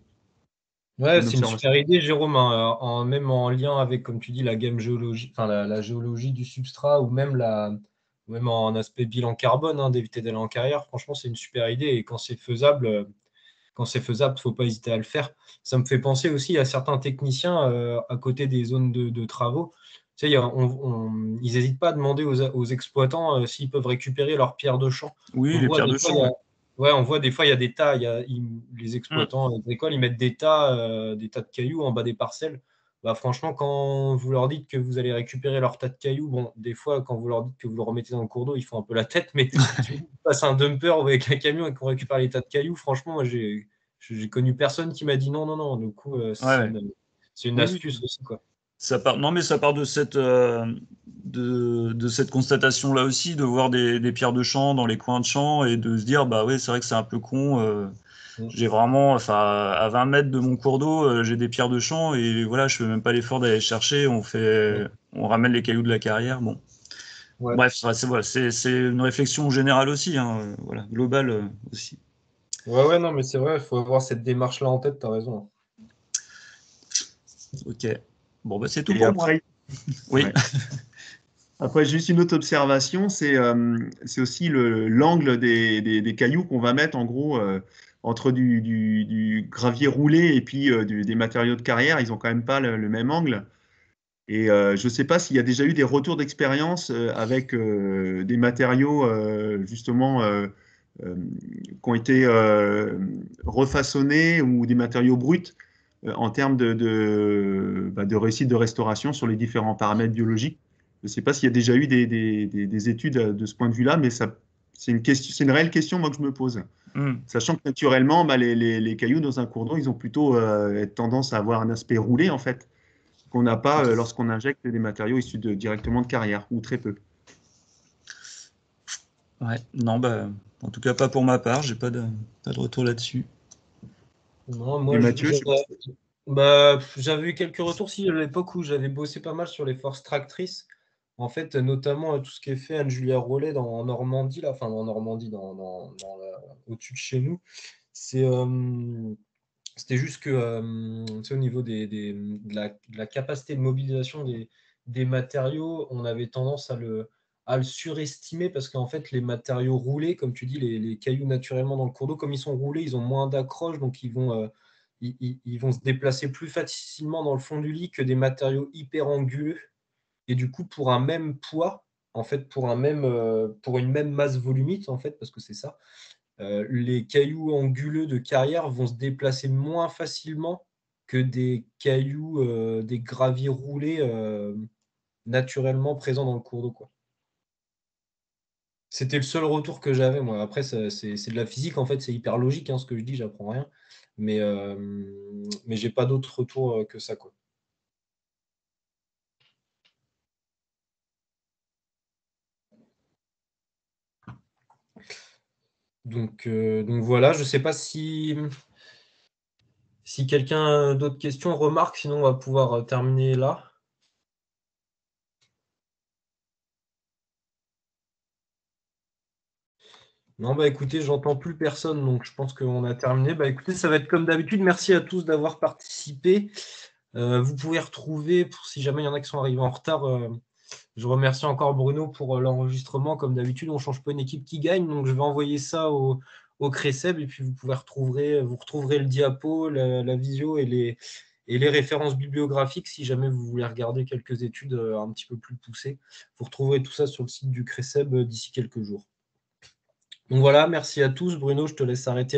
Ouais, Bonne c'est une observation. super idée, Jérôme, hein, même en lien avec, comme tu dis, la gamme géologique, enfin la géologie du substrat ou même en aspect bilan carbone, hein, d'éviter d'aller en carrière. Franchement, c'est une super idée et quand c'est faisable, faut pas hésiter à le faire. Ça me fait penser aussi à certains techniciens à côté des zones de travaux. Tu sais, ils n'hésitent pas à demander aux exploitants s'ils peuvent récupérer leurs pierres de champ. Oui, On les voit pierres des de fois, champ, ouais. ouais, on voit des fois, il y a des tas, les exploitants agricoles, ils mettent des tas de cailloux en bas des parcelles. Bah, franchement, quand vous leur dites que vous allez récupérer leur tas de cailloux, bon, des fois, quand vous leur dites que vous le remettez dans le cours d'eau, ils font un peu la tête, mais si vous passez un dumper avec un camion et qu'on récupère les tas de cailloux, franchement, moi, j'ai connu personne qui m'a dit non, non, non. Du coup, Ouais. c'est une Oui, oui. astuce aussi, quoi. Non, mais ça part de cette constatation-là aussi, de voir des pierres de champ dans les coins de champ et de se dire, bah oui, c'est vrai que c'est un peu con. J'ai vraiment, enfin, à 20 mètres de mon cours d'eau, j'ai des pierres de champ et voilà, je fais même pas l'effort d'aller les chercher. On ramène les cailloux de la carrière. Bon. Ouais. Bref, c'est une réflexion générale aussi, hein, voilà, globale aussi. Ouais, non, mais c'est vrai, il faut avoir cette démarche-là en tête, tu as raison. Ok. Bon, c'est tout Et pour moi. après, Oui. ouais. Après, juste une autre observation, c'est aussi l'angle des cailloux qu'on va mettre en gros entre du gravier roulé et puis des matériaux de carrière. Ils ont quand même pas le même angle. Et je ne sais pas s'il y a déjà eu des retours d'expérience avec des matériaux justement qui ont été refaçonnés ou des matériaux bruts en termes de réussite de restauration sur les différents paramètres biologiques. Je ne sais pas s'il y a déjà eu des études de ce point de vue-là, mais c'est une réelle question moi, que je me pose. Sachant que naturellement, les cailloux dans un cours d'eau, ils ont plutôt tendance à avoir un aspect roulé en fait qu'on n'a pas lorsqu'on injecte des matériaux issus directement de carrière, ou très peu. Ouais, non, en tout cas pas pour ma part, j'ai pas de retour là-dessus. Non, moi, Et Mathieu, j'avais eu quelques retours à l'époque où j'avais bossé pas mal sur les forces tractrices. En fait, notamment tout ce qui est fait Anne-Julia Rollet en Normandie, là, enfin en Normandie, au-dessus de chez nous. C'était juste que au niveau de la capacité de mobilisation des matériaux, on avait tendance à le surestimer parce qu'en fait, les matériaux roulés, comme tu dis, les cailloux naturellement dans le cours d'eau, comme ils sont roulés, ils ont moins d'accroche, donc ils vont se déplacer plus facilement dans le fond du lit que des matériaux hyper anguleux. Et du coup, pour un même poids, en fait, pour une même masse volumique, en fait, parce que c'est ça, les cailloux anguleux de carrière vont se déplacer moins facilement que des cailloux, des graviers roulés naturellement présents dans le cours d'eau, quoi. C'était le seul retour que j'avais, moi. Après, c'est de la physique, en fait, c'est hyper logique, hein, ce que je dis, j'apprends rien. Mais j'ai pas d'autre retour que ça, quoi. Donc voilà, je sais pas si quelqu'un a d'autres questions, remarques, sinon on va pouvoir terminer là. Non, écoutez, j'entends plus personne, donc je pense qu'on a terminé. Écoutez, ça va être comme d'habitude. Merci à tous d'avoir participé. Vous pouvez retrouver, si jamais il y en a qui sont arrivés en retard, je remercie encore Bruno pour l'enregistrement. Comme d'habitude, on ne change pas une équipe qui gagne, donc je vais envoyer ça au Creseb et puis vous retrouverez le diapo, la visio et et les références bibliographiques si jamais vous voulez regarder quelques études un petit peu plus poussées. Vous retrouverez tout ça sur le site du CRECEB d'ici quelques jours. Donc voilà, merci à tous. Bruno, je te laisse arrêter